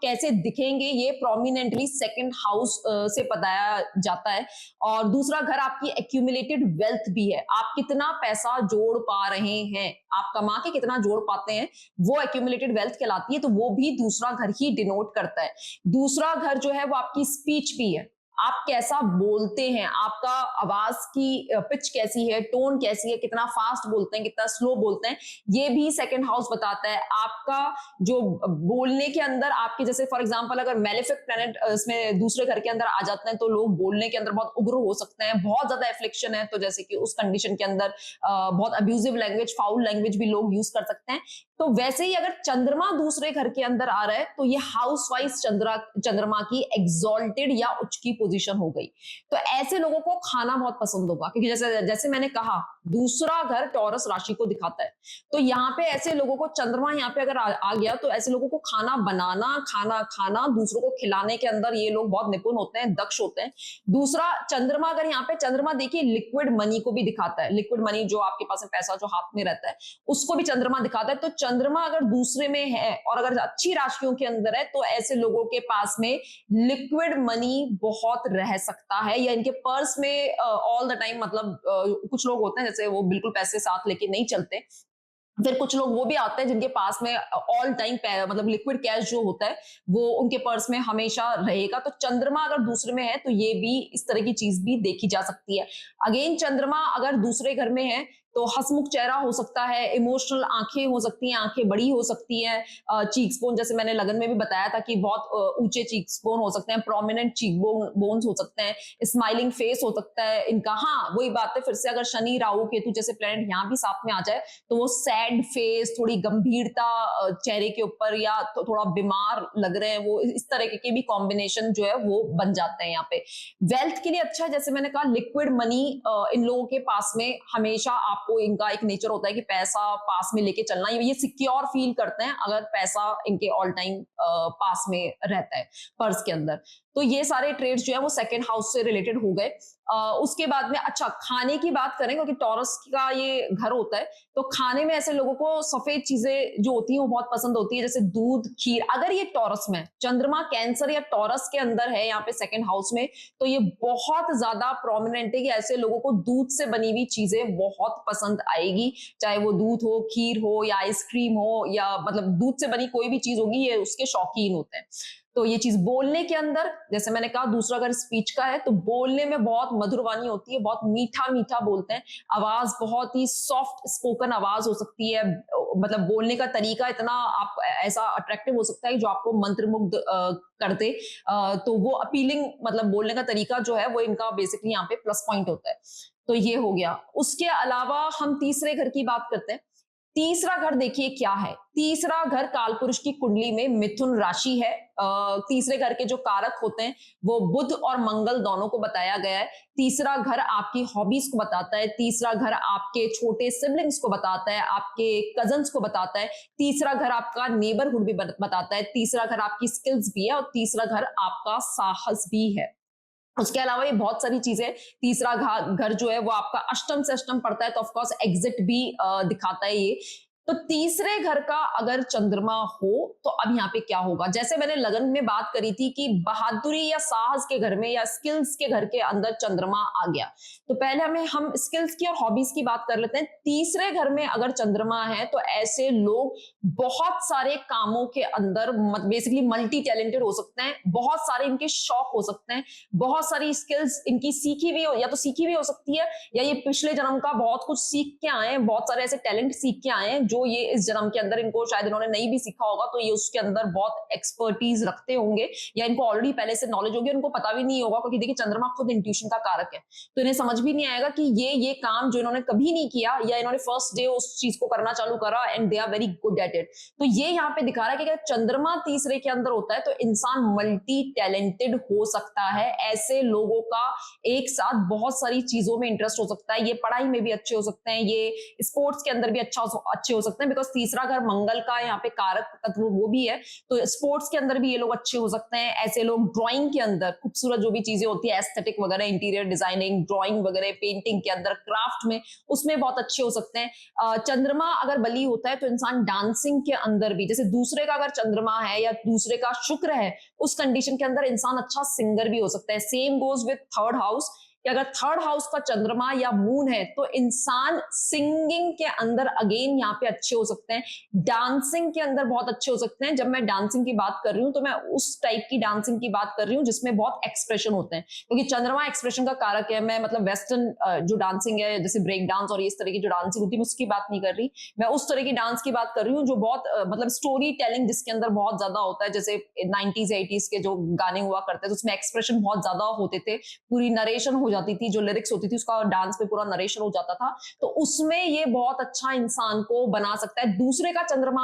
कैसे दिखेंगे, ये प्रोमिनेंटली सेकंड हाउस से बताया जाता है। और दूसरा घर आपकी एक्यूमुलेटेड वेल्थ भी है, आप कितना पैसा जोड़ पा रहे हैं, आप कमा के कितना जोड़ पाते हैं, वो एक्यूमुलेटेड वेल्थ कहलाती है। तो वो भी दूसरा घर ही डिनोट करता है। दूसरा घर जो है वो आपकी स्पीच भी है, आप कैसा बोलते हैं, आपका आवाज की पिच कैसी है, टोन कैसी है, कितना फास्ट बोलते हैं, कितना स्लो बोलते हैं, ये भी सेकंड हाउस बताता है। आपका जो बोलने के अंदर आपके, जैसे फॉर एग्जांपल अगर मेलेफिक प्लैनेट इसमें दूसरे घर के अंदर आ जाते हैं तो लोग बोलने के अंदर बहुत उग्र हो सकते हैं, बहुत ज्यादा एफ्लिक्शन है तो जैसे कि उस कंडीशन के अंदर बहुत अब्यूजिव लैंग्वेज, फाउल लैंग्वेज भी लोग यूज कर सकते हैं। तो वैसे ही अगर चंद्रमा दूसरे घर के अंदर आ रहा है तो ये हाउस वाइज चंद्रमा की एग्जॉल्टेड या उच्च की पोजीशन हो गई। तो ऐसे लोगों को खाना बहुत पसंद होगा, क्योंकि जैसे जैसे मैंने कहा दूसरा घर टॉरस राशि को दिखाता है। तो यहाँ पे ऐसे लोगों को चंद्रमा यहाँ पे अगर आ गया तो ऐसे लोगों को खाना बनाना, खाना खाना, दूसरों को खिलाने के अंदर ये लोग बहुत निपुण होते हैं, दक्ष होते हैं। दूसरा चंद्रमा, अगर यहाँ पे चंद्रमा देखिए लिक्विड मनी को भी दिखाता है। लिक्विड मनी जो आपके पास में पैसा जो हाथ में रहता है उसको भी चंद्रमा दिखाता है। तो चंद्रमा अगर दूसरे में है और अगर अच्छी राशियों के अंदर है तो ऐसे लोगों के पास में लिक्विड मनी बहुत रह सकता है, या इनके पर्स में ऑल द टाइम, मतलब कुछ लोग होते हैं जैसे वो बिल्कुल पैसे साथ लेके नहीं चलते। फिर कुछ लोग वो भी आते हैं जिनके पास में ऑल टाइम मतलब लिक्विड कैश जो होता है वो उनके पर्स में हमेशा रहेगा। तो चंद्रमा अगर दूसरे में है तो ये भी, इस तरह की चीज भी देखी जा सकती है। अगेन चंद्रमा अगर दूसरे घर में है तो हंसमुख चेहरा हो सकता है, इमोशनल आंखें हो सकती हैं, आंखें बड़ी हो सकती हैं, चीक्स बोन, जैसे मैंने लगन में भी बताया था कि बहुत ऊंचे चीक्स बोन हो सकते हैं, प्रोमिनेंट चीक बोन्स हो सकते हैं, स्माइलिंग फेस हो सकता है इनका। हाँ वही बात है, फिर से अगर शनि राहु केतु जैसे प्लैनेट यहाँ भी साथ में आ जाए तो वो सैड फेस, थोड़ी गंभीरता चेहरे के ऊपर, या तो थोड़ा बीमार लग रहे हैं, वो इस तरह के भी कॉम्बिनेशन जो है वो बन जाते हैं यहाँ पे। वेल्थ के लिए अच्छा है, जैसे मैंने कहा लिक्विड मनी इन लोगों के पास में हमेशा, आपको इनका एक नेचर होता है कि पैसा पास में लेके चलना, ये सिक्योर फील करते हैं अगर पैसा इनके ऑल टाइम पास में रहता है पर्स के अंदर। तो ये सारे ट्रेड्स जो है वो सेकंड हाउस से रिलेटेड हो गए। उसके बाद में अच्छा खाने की बात करें, क्योंकि टॉरस का ये घर होता है, तो खाने में ऐसे लोगों को सफेद चीजें जो होती हैं वो बहुत पसंद होती है, जैसे दूध, खीर। अगर ये टॉरस में, चंद्रमा कैंसर या टॉरस के अंदर है यहाँ पे सेकंड हाउस में, तो ये बहुत ज्यादा प्रोमिनेंट है कि ऐसे लोगों को दूध से बनी हुई चीजें बहुत पसंद आएगी, चाहे वो दूध हो, खीर हो, या आइसक्रीम हो, या मतलब दूध से बनी कोई भी चीज होगी, ये उसके शौकीन होते हैं। तो ये चीज बोलने के अंदर, जैसे मैंने कहा दूसरा अगर स्पीच का है तो बोलने में बहुत मधुरवाणी होती है, बहुत मीठा मीठा बोलते हैं, आवाज बहुत ही सॉफ्ट स्पोकन आवाज हो सकती है, मतलब बोलने का तरीका इतना आप ऐसा अट्रैक्टिव हो सकता है जो आपको मंत्रमुग्ध कर दे। तो वो अपीलिंग, मतलब बोलने का तरीका जो है वो इनका बेसिकली यहाँ पे प्लस पॉइंट होता है। तो ये हो गया। उसके अलावा हम तीसरे घर की बात करते हैं। तीसरा घर देखिए क्या है। तीसरा घर कालपुरुष की कुंडली में मिथुन राशि है। तीसरे घर के जो कारक होते हैं वो बुध और मंगल दोनों को बताया गया है। तीसरा घर आपकी हॉबीज को बताता है, तीसरा घर आपके छोटे सिबलिंग्स को बताता है, आपके कजन्स को बताता है, तीसरा घर आपका नेबरहुड भी बताता है, तीसरा घर आपकी स्किल्स भी है, और तीसरा घर आपका साहस भी है। उसके अलावा ये बहुत सारी चीजें, तीसरा घर जो है वो आपका अष्टम से अष्टम पड़ता है, तो ऑफकोर्स एग्जिट भी दिखाता है ये। तो तीसरे घर का अगर चंद्रमा हो तो अब यहाँ पे क्या होगा, जैसे मैंने लगन में बात करी थी कि बहादुरी या साहस के घर में या स्किल्स के घर के अंदर चंद्रमा आ गया, तो पहले हम स्किल्स की और हॉबीज की बात कर लेते हैं। तीसरे घर में अगर चंद्रमा है तो ऐसे लोग बहुत सारे कामों के अंदर बेसिकली मल्टी टैलेंटेड हो सकते हैं, बहुत सारे इनके शौक हो सकते हैं, बहुत सारी स्किल्स इनकी सीखी हुई या तो सीखी हुई हो सकती है या ये पिछले जन्म का बहुत कुछ सीख के आए हैं, बहुत सारे ऐसे टैलेंट सीख के आए हैं जो ये इस जन्म के अंदर इनको शायद इन्होंने नहीं भी सीखा होगा, तो ये उसके अंदर बहुत एक्सपर्टीज रखते होंगे या इनको ऑलरेडी पहले से नॉलेज होगी, उनको पता भी नहीं होगा, क्योंकि देखिए चंद्रमा खुद इंट्यूशन का कारक है, तो इन्हें समझ भी नहीं आएगा कि ये काम जो इन्होंने कभी नहीं किया या इन्होंने फर्स्ट डे उस चीज को करना चालू करा and they are very good at it. तो ये यहाँ पे दिखा रहा है कि अगर चंद्रमा तीसरे के अंदर होता है तो इंसान मल्टी टैलेंटेड हो सकता है। ऐसे लोगों का एक साथ बहुत सारी चीजों में इंटरेस्ट हो सकता है, ये पढ़ाई में भी अच्छे हो सकते हैं, ये स्पोर्ट्स के अंदर भी अच्छे हो सकते हैं, बिकॉज तीसरा घर मंगल का यहाँ पे कारक तत्व वो भी है, तो स्पोर्ट्स के अंदर भी ये लोग अच्छे हो सकते हैं। ऐसे लोग ड्राइंग के अंदर खूबसूरत जो भी चीजें होती है एस्थेटिक वगैरह, इंटीरियर डिजाइनिंग, ड्राइंग वगैरह, पेंटिंग के अंदर, क्राफ्ट में, उसमें बहुत अच्छे हो सकते हैं। चंद्रमा अगर बली होता है तो इंसान डांसिंग के अंदर भी, जैसे दूसरे का अगर चंद्रमा है या दूसरे का शुक्र है, उस कंडीशन के अंदर इंसान अच्छा सिंगर भी हो सकता है। Same goes with third house, कि अगर थर्ड हाउस का चंद्रमा या मून है तो इंसान सिंगिंग के अंदर अगेन यहाँ पे अच्छे हो सकते हैं, डांसिंग के अंदर बहुत अच्छे हो सकते हैं। जब मैं डांसिंग की बात कर रही हूँ तो मैं उस टाइप की डांसिंग की बात कर रही हूँ जिसमें बहुत एक्सप्रेशन होते हैं, क्योंकि चंद्रमा एक्सप्रेशन का कारक है। मैं मतलब वेस्टर्न जो डांसिंग है जैसे ब्रेक डांस और इस तरह की जो डांसिंग होती है मैं उसकी बात नहीं कर रही, मैं उस तरह की डांस की बात कर रही हूँ जो बहुत मतलब स्टोरी टेलिंग जिसके अंदर बहुत ज्यादा होता है, जैसे 90s 80s के जो गाने हुआ करते थे उसमें एक्सप्रेशन बहुत ज्यादा होते थे, पूरी नरेशन हो जाती थी, जो लिरिक्स होती थी उसका डांस पे पूरा नरेशन हो जाता था, तो उसमें ये बहुत अच्छा इंसान को बना सकता है। दूसरे का चंद्रमा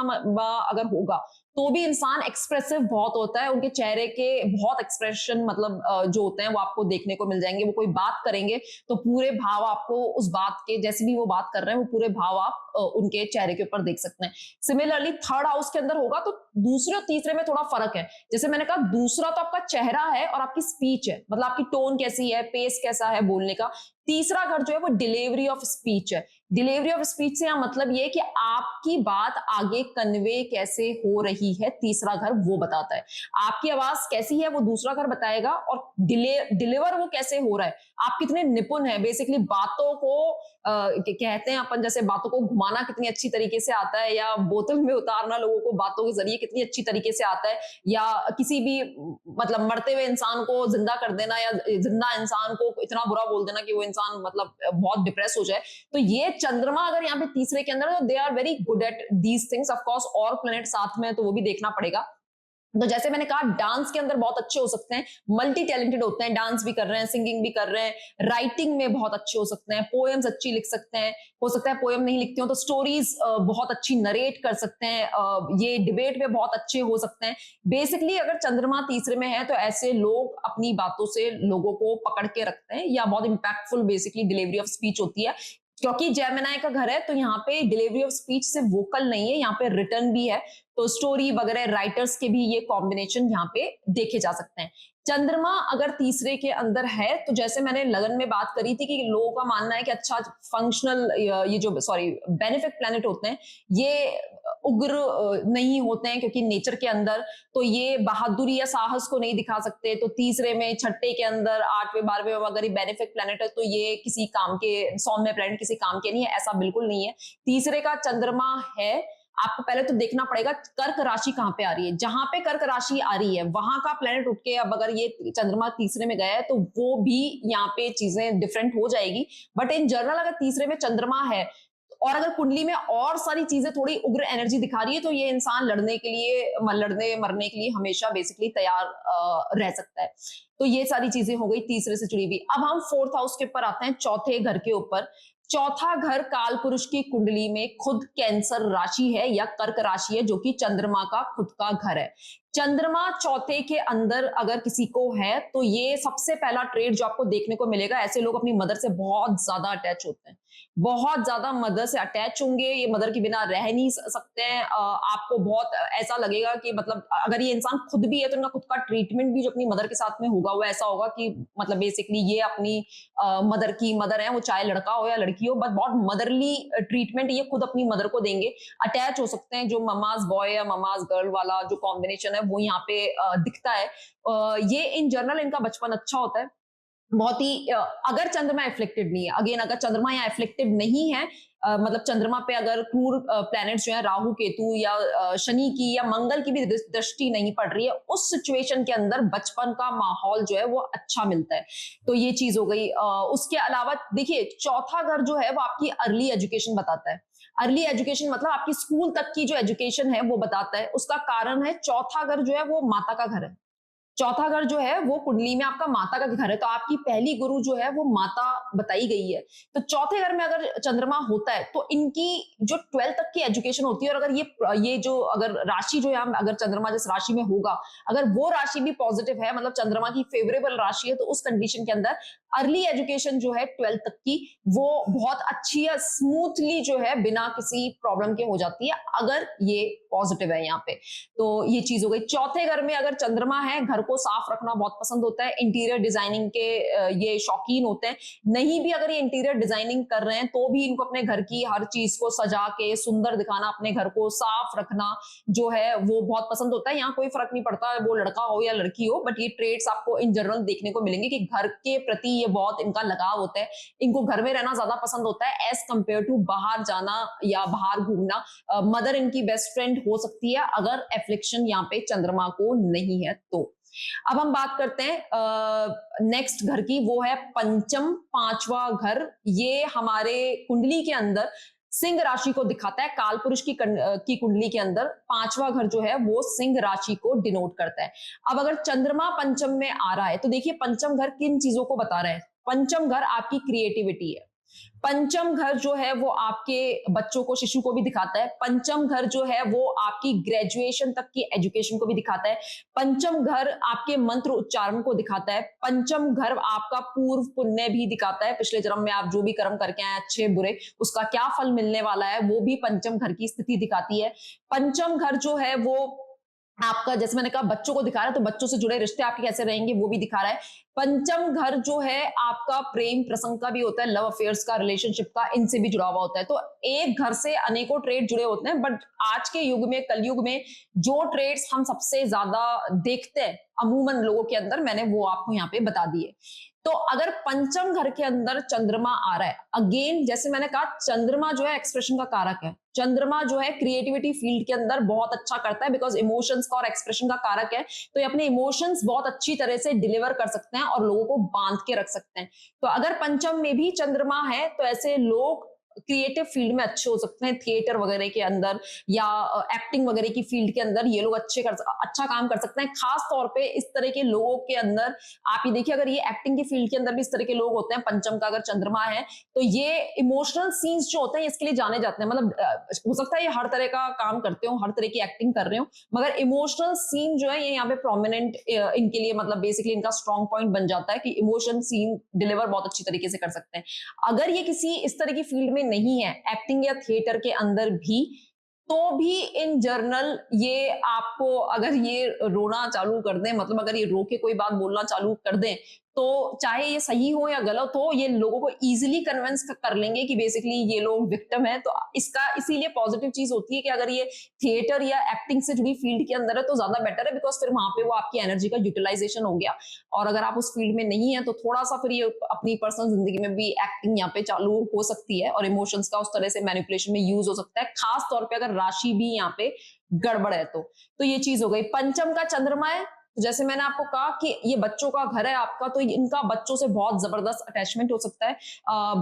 अगर होगा तो भी इंसान एक्सप्रेसिव बहुत होता है, उनके चेहरे के बहुत एक्सप्रेशन मतलब जो होते हैं वो आपको देखने को मिल जाएंगे। वो कोई बात करेंगे तो पूरे भाव आपको उस बात के, जैसे भी वो बात कर रहे हैं वो पूरे भाव आप उनके चेहरे के ऊपर देख सकते हैं। सिमिलरली थर्ड हाउस के अंदर होगा तो दूसरे और तीसरे में थोड़ा फर्क है। जैसे मैंने कहा दूसरा तो आपका चेहरा है और आपकी स्पीच है, मतलब आपकी टोन कैसी है, पेस कैसा है बोलने का। तीसरा घर जो है वो डिलीवरी ऑफ स्पीच है। डिलीवरी ऑफ स्पीच से मतलब ये कि आपकी बात आगे कन्वे कैसे हो रही है, तीसरा घर वो बताता है। आपकी आवाज कैसी है वो दूसरा घर बताएगा, और डिलीवर वो कैसे हो रहा है, आप कितने निपुण है बेसिकली बातों को कहते हैं अपन, जैसे बातों को घुमाना कितनी अच्छी तरीके से आता है, या बोतल में उतारना लोगों को बातों के जरिए कितनी अच्छी तरीके से आता है, या किसी भी मतलब मरते हुए इंसान को जिंदा कर देना, या जिंदा इंसान को इतना बुरा बोल देना कि वो इंसान मतलब बहुत डिप्रेस हो जाए। तो ये चंद्रमा अगर यहाँ पे तीसरे के अंदर है तो they are very good at these things. Of course और प्लेनेट साथ में तो वो भी देखना पड़ेगा। तो जैसे मैंने कहा डांस के अंदर बहुत अच्छे हो सकते हैं, मल्टी टैलेंटेड होते हैं, डांस भी कर रहे हैं, सिंगिंग भी कर रहे हैं, राइटिंग में बहुत अच्छे हो सकते हैं, पोएम्स अच्छी लिख सकते हैं, हो सकता है पोएम नहीं लिखते हो तो स्टोरीज बहुत अच्छी नरेट कर सकते हैं, ये डिबेट में बहुत अच्छे हो सकते हैं। बेसिकली अगर चंद्रमा तीसरे में है तो ऐसे लोग अपनी बातों से लोगों को पकड़ के रखते हैं, या बहुत impactful basically delivery of speech होती है। क्योंकि जेमिनी का घर है तो यहाँ पे डिलीवरी ऑफ स्पीच से वोकल नहीं है, यहाँ पे रिटर्न भी है, तो स्टोरी वगैरह राइटर्स के भी ये कॉम्बिनेशन यहाँ पे देखे जा सकते हैं। चंद्रमा अगर तीसरे के अंदर है तो जैसे मैंने लगन में बात करी थी कि लोगों का मानना है कि अच्छा फंक्शनल ये जो बेनिफिक प्लैनेट होते हैं ये उग्र नहीं होते हैं, क्योंकि नेचर के अंदर तो ये बहादुरी या साहस को नहीं दिखा सकते। तो तीसरे में, छठे के अंदर, आठवें बारहवें अगर बेनिफिक प्लैनेट है तो ये किसी काम के, सौम्य प्लैनेट किसी काम के नहीं है, ऐसा बिल्कुल नहीं है। तीसरे का चंद्रमा है, आपको पहले तो देखना पड़ेगा कर्क राशि कहां पे आ रही है। जहां पे कर्क राशि आ रही है वहां का प्लेनेट उठ के अब अगर ये चंद्रमा तीसरे में गया है तो वो भी यहाँ पे चीजें डिफरेंट हो जाएगी। बट इन जनरल अगर तीसरे में चंद्रमा है और अगर कुंडली में और सारी चीजें थोड़ी उग्र एनर्जी दिखा रही है तो ये इंसान लड़ने के लिए, लड़ने मरने के लिए हमेशा बेसिकली तैयार रह सकता है। तो ये सारी चीजें हो गई तीसरे से जुड़ी हुई। अब हम फोर्थ हाउस के ऊपर आते हैं, चौथे घर के ऊपर। चौथा घर काल पुरुष की कुंडली में खुद कैंसर राशि है या कर्क राशि है, जो कि चंद्रमा का खुद का घर है। चंद्रमा चौथे के अंदर अगर किसी को है तो ये सबसे पहला ट्रेड जो आपको देखने को मिलेगा, ऐसे लोग अपनी मदर से बहुत ज्यादा अटैच होते हैं। बहुत ज्यादा मदर से अटैच होंगे, ये मदर के बिना रह नहीं सकते हैं। आपको बहुत ऐसा लगेगा कि मतलब अगर ये इंसान खुद भी है तो इनका खुद का ट्रीटमेंट भी जो अपनी मदर के साथ में होगा वो ऐसा होगा कि मतलब बेसिकली ये अपनी मदर की मदर है, वो चाहे लड़का हो या लड़की हो, बट बहुत मदरली ट्रीटमेंट ये खुद अपनी मदर को देंगे। अटैच हो सकते हैं, जो ममाज बॉय या ममाज गर्ल वाला जो कॉम्बिनेशन है वो यहाँ पे दिखता है। ये इन जनरल इनका बचपन अच्छा होता है, बहुत ही अगर चंद्रमा एफ्लिक्टेड नहीं है, अगेन अगर चंद्रमा यहाँ एफ्लिक्टेड नहीं है, मतलब चंद्रमा पे अगर क्रूर प्लैनेट्स जो है राहु केतु या शनि की या मंगल की भी दृष्टि नहीं पड़ रही है, उस सिचुएशन के अंदर बचपन का माहौल जो है वो अच्छा मिलता है। तो ये चीज हो गई। उसके अलावा देखिए, चौथा घर जो है वो आपकी अर्ली एजुकेशन बताता है। अर्ली एजुकेशन मतलब आपकी स्कूल तक की जो एजुकेशन है वो बताता है। उसका कारण है चौथा घर जो है वो माता का घर है। चौथा घर जो है वो कुंडली में आपका माता का घर है, तो आपकी पहली गुरु जो है वो माता बताई गई है। तो चौथे घर में अगर चंद्रमा होता है तो इनकी जो 12th तक की एजुकेशन होती है, और अगर ये जो अगर राशि जो है, अगर चंद्रमा जिस राशि में होगा, अगर वो राशि भी पॉजिटिव है, मतलब चंद्रमा की फेवरेबल राशि है, तो उस कंडीशन के अंदर अर्ली एजुकेशन जो है 12th तक की वो बहुत अच्छी है, स्मूथली जो है बिना किसी प्रॉब्लम के हो जाती है, अगर ये पॉजिटिव है यहाँ पे। तो ये चीज हो गई। चौथे घर में अगर चंद्रमा है, घर को साफ रखना बहुत पसंद होता है, इंटीरियर डिजाइनिंग के ये शौकीन होते हैं। नहीं भी अगर ये इंटीरियर डिजाइनिंग कर रहे हैं तो भी इनको अपने घर की हर चीज को सजा के सुंदर दिखाना, अपने घर को साफ रखना जो है वो बहुत पसंद होता है। यहाँ कोई फर्क नहीं पड़ता वो लड़का हो या लड़की हो, बट ये ट्रेड्स आपको इन जनरल देखने को मिलेंगे कि घर के प्रति ये बहुत इनका लगाव होता है। इनको घर में रहना ज्यादा पसंद होता है एज कंपेयर टू बाहर जाना या बाहर घूमना। मदर इनकी बेस्ट फ्रेंड हो सकती है अगर एफ्लिक्शन यहाँ पे चंद्रमा को नहीं है तो। अब हम बात करते हैं नेक्स्ट घर की, वो है पंचम, पांचवा घर। ये हमारे कुंडली के अंदर सिंह राशि को दिखाता है। काल पुरुष की कुंडली के अंदर पांचवा घर जो है वो सिंह राशि को डिनोट करता है। अब अगर चंद्रमा पंचम में आ रहा है तो देखिए पंचम घर किन चीजों को बता रहा है। पंचम घर आपकी क्रिएटिविटी है। पंचम घर जो है वो आपके बच्चों को, शिशु को भी दिखाता है। पंचम घर जो है वो आपकी ग्रेजुएशन तक की एजुकेशन को भी दिखाता है। पंचम घर आपके मंत्र उच्चारण को दिखाता है। पंचम घर आपका पूर्व पुण्य भी दिखाता है, पिछले जन्म में आप जो भी कर्म करके आए अच्छे बुरे, उसका क्या फल मिलने वाला है, वो भी पंचम घर की स्थिति दिखाती है। पंचम घर जो है वो आपका, जैसे मैंने कहा, बच्चों को दिखा रहा है, तो बच्चों से जुड़े रिश्ते आपके कैसे रहेंगे वो भी दिखा रहा है। पंचम घर जो है आपका प्रेम प्रसंग का भी होता है, लव अफेयर्स का, रिलेशनशिप का, इनसे भी जुड़ा हुआ होता है। तो एक घर से अनेकों ट्रेड जुड़े होते हैं, बट आज के युग में, कलयुग में, जो ट्रेड्स हम सबसे ज्यादा देखते हैं अमूमन लोगों के अंदर, मैंने वो आपको यहाँ पे बता दिए। तो अगर पंचम घर के अंदर चंद्रमा आ रहा है, अगेन जैसे मैंने कहा, चंद्रमा जो है एक्सप्रेशन का कारक है। चंद्रमा जो है क्रिएटिविटी फील्ड के अंदर बहुत अच्छा करता है, बिकॉज इमोशंस का और एक्सप्रेशन का कारक है। तो ये अपने इमोशंस बहुत अच्छी तरह से डिलीवर कर सकते हैं और लोगों को बांध के रख सकते हैं। तो अगर पंचम में भी चंद्रमा है तो ऐसे लोग क्रिएटिव फील्ड में अच्छे हो सकते हैं, थिएटर वगैरह के अंदर या एक्टिंग वगैरह की फील्ड के अंदर ये लोग अच्छा काम कर सकते हैं। खास तौर पे इस तरह के लोगों के अंदर आप ये देखिए, अगर ये एक्टिंग की फील्ड के अंदर भी इस तरह के लोग होते हैं, पंचम का अगर चंद्रमा है, तो ये इमोशनल सीन्स जो होते हैं इसके लिए जाने जाते हैं। मतलब हो सकता है ये हर तरह का काम करते हो, हर तरह की एक्टिंग कर रहे हो, मगर इमोशनल सीन जो है ये यहाँ पे प्रोमिनेंट इनके लिए, मतलब बेसिकली इनका स्ट्रॉन्ग पॉइंट बन जाता है कि इमोशन सीन डिलीवर बहुत अच्छी तरीके से कर सकते हैं। अगर ये किसी इस तरह की फील्ड में नहीं है, एक्टिंग या थिएटर के अंदर भी, तो भी इन जर्नल ये आपको, अगर ये रोना चालू कर दें, मतलब अगर ये रो के कोई बात बोलना चालू कर दें, तो चाहे ये सही हो या गलत हो, ये लोगों को इजीली कन्विंस कर लेंगे कि बेसिकली ये लोग विक्टिम है। तो इसका इसीलिए पॉजिटिव चीज होती है कि अगर ये थिएटर या एक्टिंग से जुड़ी फील्ड के अंदर है तो ज्यादा बेटर है, बिकॉज फिर वहां पे वो आपकी एनर्जी का यूटिलाइजेशन हो गया। और अगर आप उस फील्ड में नहीं है तो थोड़ा सा फिर ये अपनी पर्सनल जिंदगी में भी एक्टिंग यहाँ पे चालू हो सकती है और इमोशंस का उस तरह से मैनिपुलेशन में यूज हो सकता है, खास तौर पर अगर राशि भी यहाँ पे गड़बड़ है तो ये चीज हो गई। पंचम का चंद्रमा है, तो जैसे मैंने आपको कहा कि ये बच्चों का घर है आपका, तो इनका बच्चों से बहुत जबरदस्त अटैचमेंट हो सकता है।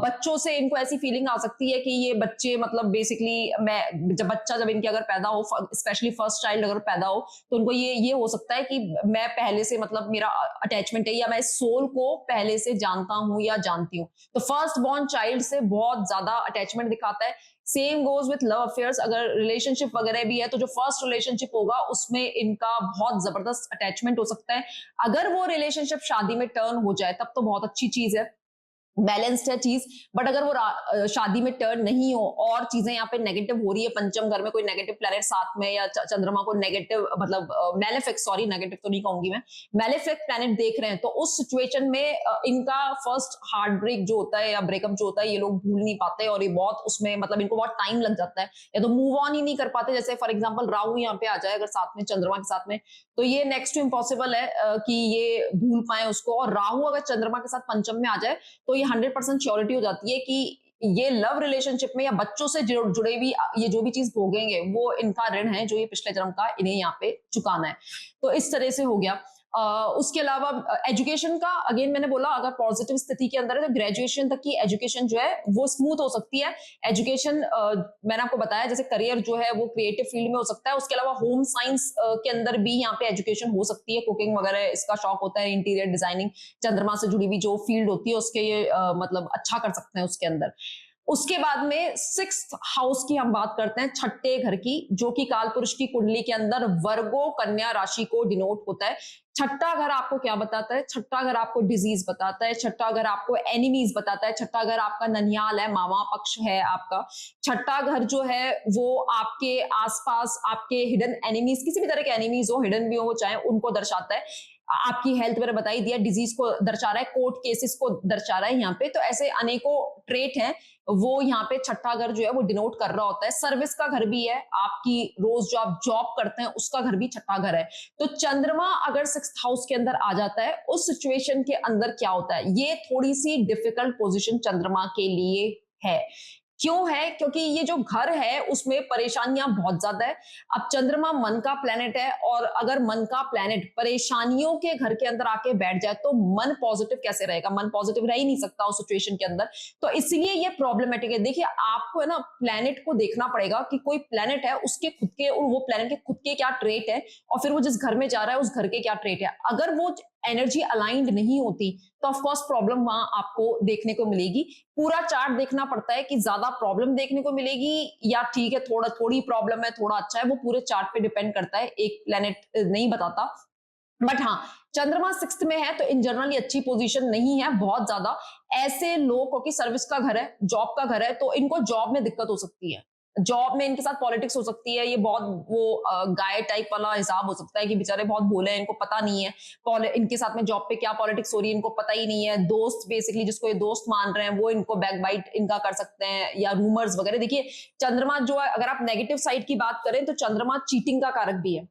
बच्चों से इनको ऐसी फीलिंग आ सकती है कि ये बच्चे, मतलब बेसिकली जब इनके अगर पैदा हो, स्पेशली फर्स्ट चाइल्ड अगर पैदा हो, तो उनको ये हो सकता है कि मैं पहले से, मतलब मेरा अटैचमेंट है या मैं सोल को पहले से जानता हूं या जानती हूँ। तो फर्स्ट बॉर्न चाइल्ड से बहुत ज्यादा अटैचमेंट दिखाता है। Same goes with love affairs, अगर रिलेशनशिप वगैरह भी है तो जो फर्स्ट रिलेशनशिप होगा उसमें इनका बहुत जबरदस्त अटैचमेंट हो सकता है। अगर वो रिलेशनशिप शादी में टर्न हो जाए तब तो बहुत अच्छी चीज है। बैलेंस्ड है चीज। बट अगर वो शादी में टर्न नहीं हो और चीजें यहाँ पे नेगेटिव हो रही है, पंचम घर में कोई नेगेटिव प्लैनेट साथ में, या चंद्रमा को नेगेटिव मतलब मैलेफिक, सॉरी नेगेटिव तो नहीं कहूंगी मैं, मैलेफिक प्लैनेट देख रहे हैं, तो उस सिचुएशन में इनका फर्स्ट हार्ट ब्रेक जो होता है या ब्रेकअप जो होता है ये लोग भूल नहीं पाते, और ये बहुत उसमें मतलब इनको बहुत टाइम लग जाता है, या तो मूव ऑन ही नहीं कर पाते। जैसे फॉर एग्जाम्पल राहु यहाँ पे आ जाए अगर साथ में चंद्रमा के साथ में, तो ये नेक्स्ट टू इम्पॉसिबल है कि ये भूल पाए उसको। और राहु अगर चंद्रमा के साथ पंचम में आ जाए तो ये 100% श्योरिटी हो जाती है कि ये लव रिलेशनशिप में या बच्चों से जुड़े भी ये जो भी चीज भोगेंगे वो इनका ऋण है जो ये पिछले जन्म का इन्हें यहाँ पे चुकाना है। तो इस तरह से हो गया। उसके अलावा एजुकेशन का, अगेन मैंने बोला अगर पॉजिटिव स्थिति के अंदर है तो ग्रेजुएशन तक की एजुकेशन जो है वो स्मूथ हो सकती है। एजुकेशन मैंने आपको बताया जैसे करियर जो है वो क्रिएटिव फील्ड में हो सकता है। उसके अलावा होम साइंस के अंदर भी यहाँ पे एजुकेशन हो सकती है, कुकिंग वगैरह इसका शौक होता है, इंटीरियर डिजाइनिंग चंद्रमा से जुड़ी हुई जो फील्ड होती है उसके ये मतलब अच्छा कर सकते हैं उसके अंदर। उसके बाद में 6th हाउस की हम बात करते हैं, छठे घर की, जो कि काल पुरुष की कुंडली के अंदर वर्गो कन्या राशि को डिनोट होता है। छठा घर आपको क्या बताता है? छठा घर आपको डिजीज बताता है, छठा घर आपको एनिमीज बताता है, छठा घर आपका ननिहाल है, मामा पक्ष है आपका। छठा घर जो है वो आपके आसपास आपके हिडन एनिमीज, किसी भी तरह के एनिमीज हो, हिडन भी हो चाहे, उनको दर्शाता है। आपकी हेल्थ मैंने बता ही दिया, डिजीज को दर्शा रहा है, कोर्ट केसेस को दर्शा रहा है यहाँ पे। तो ऐसे अनेकों ट्रेट हैं वो यहाँ पे छठा घर जो है वो डिनोट कर रहा होता है। सर्विस का घर भी है, आपकी रोज जो आप जॉब करते हैं उसका घर भी छठा घर है। तो चंद्रमा अगर 6th हाउस के अंदर आ जाता है उस सिचुएशन के अंदर क्या होता है, ये थोड़ी सी डिफिकल्ट पोजीशन चंद्रमा के लिए है। क्यों है? क्योंकि ये जो घर है उसमें परेशानियां बहुत ज्यादा है। अब चंद्रमा मन का प्लेनेट है, और अगर मन का प्लेनेट परेशानियों के घर के अंदर आके बैठ जाए तो मन पॉजिटिव कैसे रहेगा? मन पॉजिटिव रह ही नहीं सकता उस सिचुएशन के अंदर। तो इसलिए ये प्रॉब्लमेटिक है। देखिए आपको है ना प्लेनेट को देखना पड़ेगा कि कोई प्लेनेट है उसके खुद के, वो प्लेनेट के खुद के क्या ट्रेट है, और फिर वो जिस घर में जा रहा है उस घर के क्या ट्रेट है। अगर वो एनर्जी अलाइंड नहीं होती तो ऑफ कोर्स प्रॉब्लम वहां आपको देखने को मिलेगी। पूरा चार्ट देखना पड़ता है कि ज्यादा प्रॉब्लम देखने को मिलेगी या ठीक है थोड़ी प्रॉब्लम है, थोड़ा अच्छा है, वो पूरे चार्ट पे डिपेंड करता है, एक प्लेनेट नहीं बताता। बट हाँ, चंद्रमा 6th में है तो इन जनरल अच्छी पोजीशन नहीं है बहुत ज्यादा। ऐसे लोग, क्योंकि सर्विस का घर है, जॉब का घर है, तो इनको जॉब में दिक्कत हो सकती है, जॉब में इनके साथ पॉलिटिक्स हो सकती है। ये बहुत वो गाय टाइप वाला हिसाब हो सकता है कि बेचारे बहुत भोले हैं, इनको पता नहीं है इनके साथ में जॉब पे क्या पॉलिटिक्स हो रही है, इनको पता ही नहीं है। दोस्त बेसिकली जिसको ये दोस्त मान रहे हैं वो इनको बैकबाइट इनका कर सकते हैं, या रूमर्स वगैरह। देखिए चंद्रमा जो है, अगर आप नेगेटिव साइड की बात करें तो चंद्रमा चीटिंग का कारक भी है।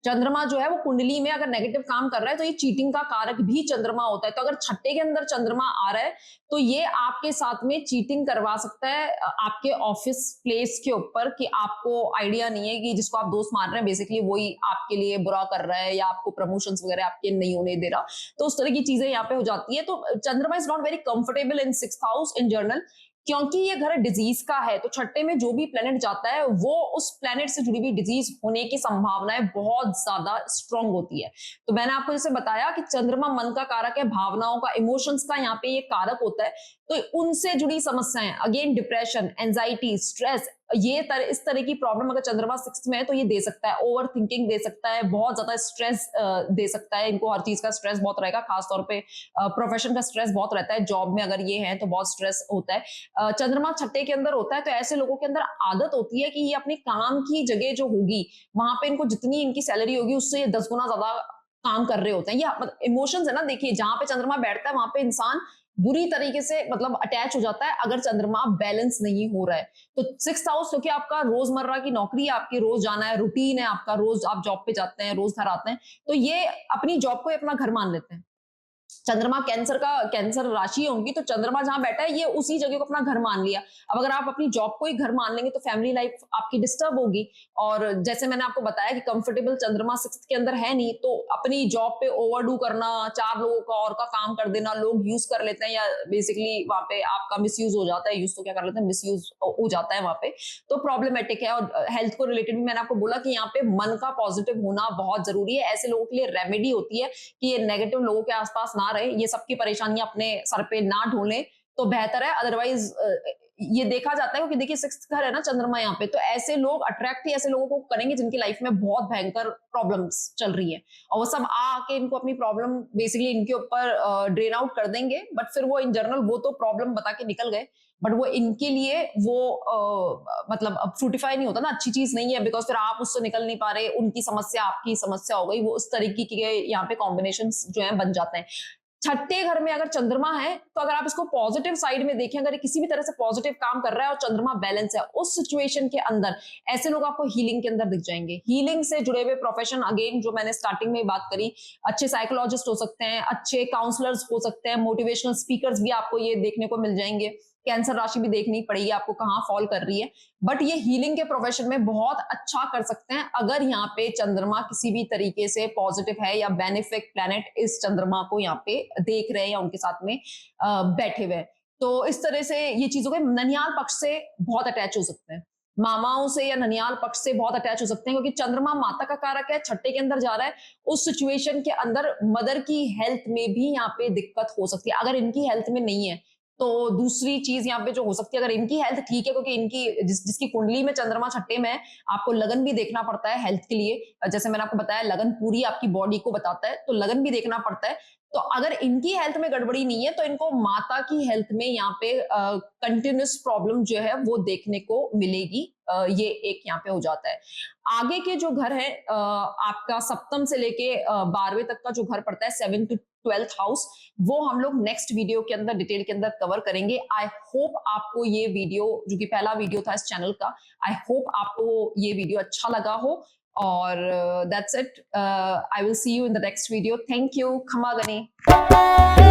चंद्रमा जो है वो कुंडली में अगर नेगेटिव काम कर रहा है तो ये चीटिंग का कारक भी चंद्रमा होता है। तो अगर छठे के अंदर चंद्रमा आ रहा है तो ये आपके साथ में चीटिंग करवा सकता है आपके ऑफिस प्लेस के ऊपर, कि आपको आइडिया नहीं है कि जिसको आप दोस्त मान रहे हैं बेसिकली वही आपके लिए बुरा कर रहा है, या आपको प्रमोशंस वगैरह आपके नहीं होने दे रहा। तो उस तरह की चीजें यहाँ पे हो जाती है। तो चंद्रमा is not very comfortable in 6th house in general, क्योंकि ये घर डिजीज का है। तो छठे में जो भी प्लेनेट जाता है वो उस प्लेनेट से जुड़ी हुई डिजीज होने की संभावनाएं बहुत ज्यादा स्ट्रांग होती है। तो मैंने आपको जैसे बताया कि चंद्रमा मन का कारक है, भावनाओं का, इमोशंस का यहाँ पे ये कारक होता है। तो उनसे जुड़ी समस्याएं, अगेन डिप्रेशन, एंजाइटी, स्ट्रेस, इस तरह की प्रॉब्लम अगर चंद्रमा 6th में है तो ये दे सकता है। ओवर थिंकिंग दे सकता है, बहुत ज्यादा स्ट्रेस दे सकता है। इनको हर चीज का स्ट्रेस बहुत रहेगा, खासतौर पे प्रोफेशन का स्ट्रेस बहुत रहता है। जॉब में अगर ये है तो बहुत स्ट्रेस होता है। चंद्रमा छठे के अंदर होता है तो ऐसे लोगों के अंदर आदत होती है कि ये अपने काम की जगह जो होगी वहां पे इनको जितनी इनकी सैलरी होगी उससे ये 10 गुना ज्यादा काम कर रहे होते हैं। ये इमोशंस है ना, देखिए जहां पे चंद्रमा बैठता है वहां पे इंसान बुरी तरीके से मतलब अटैच हो जाता है अगर चंद्रमा बैलेंस नहीं हो रहा है। तो 6th हाउस क्योंकि आपका रोजमर्रा की नौकरी है, आपकी रोज जाना है, रूटीन है आपका, रोज आप जॉब पे जाते हैं, रोज घर आते हैं, तो ये अपनी जॉब को अपना घर मान लेते हैं। चंद्रमा कैंसर राशि होंगी तो चंद्रमा जहां बैठा है ये उसी जगह को अपना घर मान लिया। अब अगर आप अपनी जॉब को ही घर मान लेंगे तो फैमिली लाइफ आपकी डिस्टर्ब होगी। और जैसे मैंने आपको बताया कि कंफर्टेबल चंद्रमा 6th के अंदर है नहीं, तो अपनी जॉब पे ओवरडू करना, 4 लोगों का और का काम कर देना, लोग यूज कर लेते हैं, या बेसिकली वहां पे आपका मिसयूज हो जाता है। यूज तो क्या कर लेते हैं, मिसयूज हो जाता है वहां पे, तो प्रॉब्लमेटिक है। और हेल्थ को रिलेटेड भी मैंने आपको बोला कि यहाँ पे मन का पॉजिटिव होना बहुत जरूरी है। ऐसे लोगों के लिए रेमेडी होती है कि ये नेगेटिव लोगों के आसपास ना रहे, ये सबकी परेशानियां अपने सर पे ना ढोलें तो बेहतर है। अदरवाइज ये देखा जाता है, क्योंकि देखिए 6th घर है ना चंद्रमा यहाँ पे, तो ऐसे लोग अट्रैक्ट ही ऐसे लोगों को करेंगे जिनकी लाइफ में बहुत भयंकर प्रॉब्लम्स चल रही है, और वो सब आके इनको अपनी प्रॉब्लम बेसिकली इनके ऊपर ड्रेन आउट कर देंगे, बट फिर वो इन जनरल वो तो प्रॉब्लम बता के निकल गए, बट वो इनके लिए वो मतलब अब फ्रूटिफाई नहीं होता ना, अच्छी चीज नहीं है, बिकॉज फिर आप उससे निकल नहीं पा रहे, उनकी समस्या आपकी समस्या हो गई, वो उस तरीके के यहाँ पे कॉम्बिनेशन जो है बन जाते हैं। छठे घर में अगर चंद्रमा है, तो अगर आप इसको पॉजिटिव साइड में देखें, अगर किसी भी तरह से पॉजिटिव काम कर रहा है और चंद्रमा बैलेंस है, उस सिचुएशन के अंदर ऐसे लोग आपको हीलिंग के अंदर दिख जाएंगे। हीलिंग से जुड़े हुए प्रोफेशन, अगेन जो मैंने स्टार्टिंग में बात करी, अच्छे साइकोलॉजिस्ट हो सकते हैं, अच्छे काउंसलर्स हो सकते हैं, मोटिवेशनल स्पीकर्स भी आपको ये देखने को मिल जाएंगे। कैंसर राशि भी देखनी पड़ेगी आपको कहाँ फॉल कर रही है, बट ये हीलिंग के प्रोफेशन में बहुत अच्छा कर सकते हैं अगर यहाँ पे चंद्रमा किसी भी तरीके से पॉजिटिव है, या बेनिफिक प्लैनेट इस चंद्रमा को यहाँ पे देख रहे हैं या उनके साथ में बैठे हुए हैं। तो इस तरह से ये चीजों के ननियाल पक्ष से बहुत अटैच हो सकते हैं, मामाओं से या ननियाल पक्ष से बहुत अटैच हो सकते हैं, क्योंकि चंद्रमा माता का कारक है, छठे के अंदर जा रहा है, उस सिचुएशन के अंदर मदर की हेल्थ में भी यहाँ पे दिक्कत हो सकती है। अगर इनकी हेल्थ में नहीं है, तो दूसरी चीज यहाँ पे जो हो सकती है, अगर इनकी हेल्थ ठीक है, क्योंकि इनकी जिसकी कुंडली में चंद्रमा छठे में है, आपको लगन भी देखना पड़ता है हेल्थ के लिए, जैसे मैंने आपको बताया लगन पूरी आपकी बॉडी को बताता है, तो लगन भी देखना पड़ता है। तो अगर इनकी हेल्थ में गड़बड़ी नहीं है, तो इनको माता की हेल्थ में यहाँ पे कंटिन्यूस प्रॉब्लम जो है वो देखने को मिलेगी, ये एक यहाँ पे हो जाता है। आगे के जो घर है आपका सप्तम से लेके 12वें तक का जो घर पड़ता है, 7th to 12th हाउस, वो हम लोग नेक्स्ट वीडियो के अंदर डिटेल के अंदर कवर करेंगे। आई होप आपको ये वीडियो, जो कि पहला वीडियो था इस चैनल का, आई होप आपको ये वीडियो अच्छा लगा हो, और that's it. I will see you in the next video. Thank you. खमा गनी।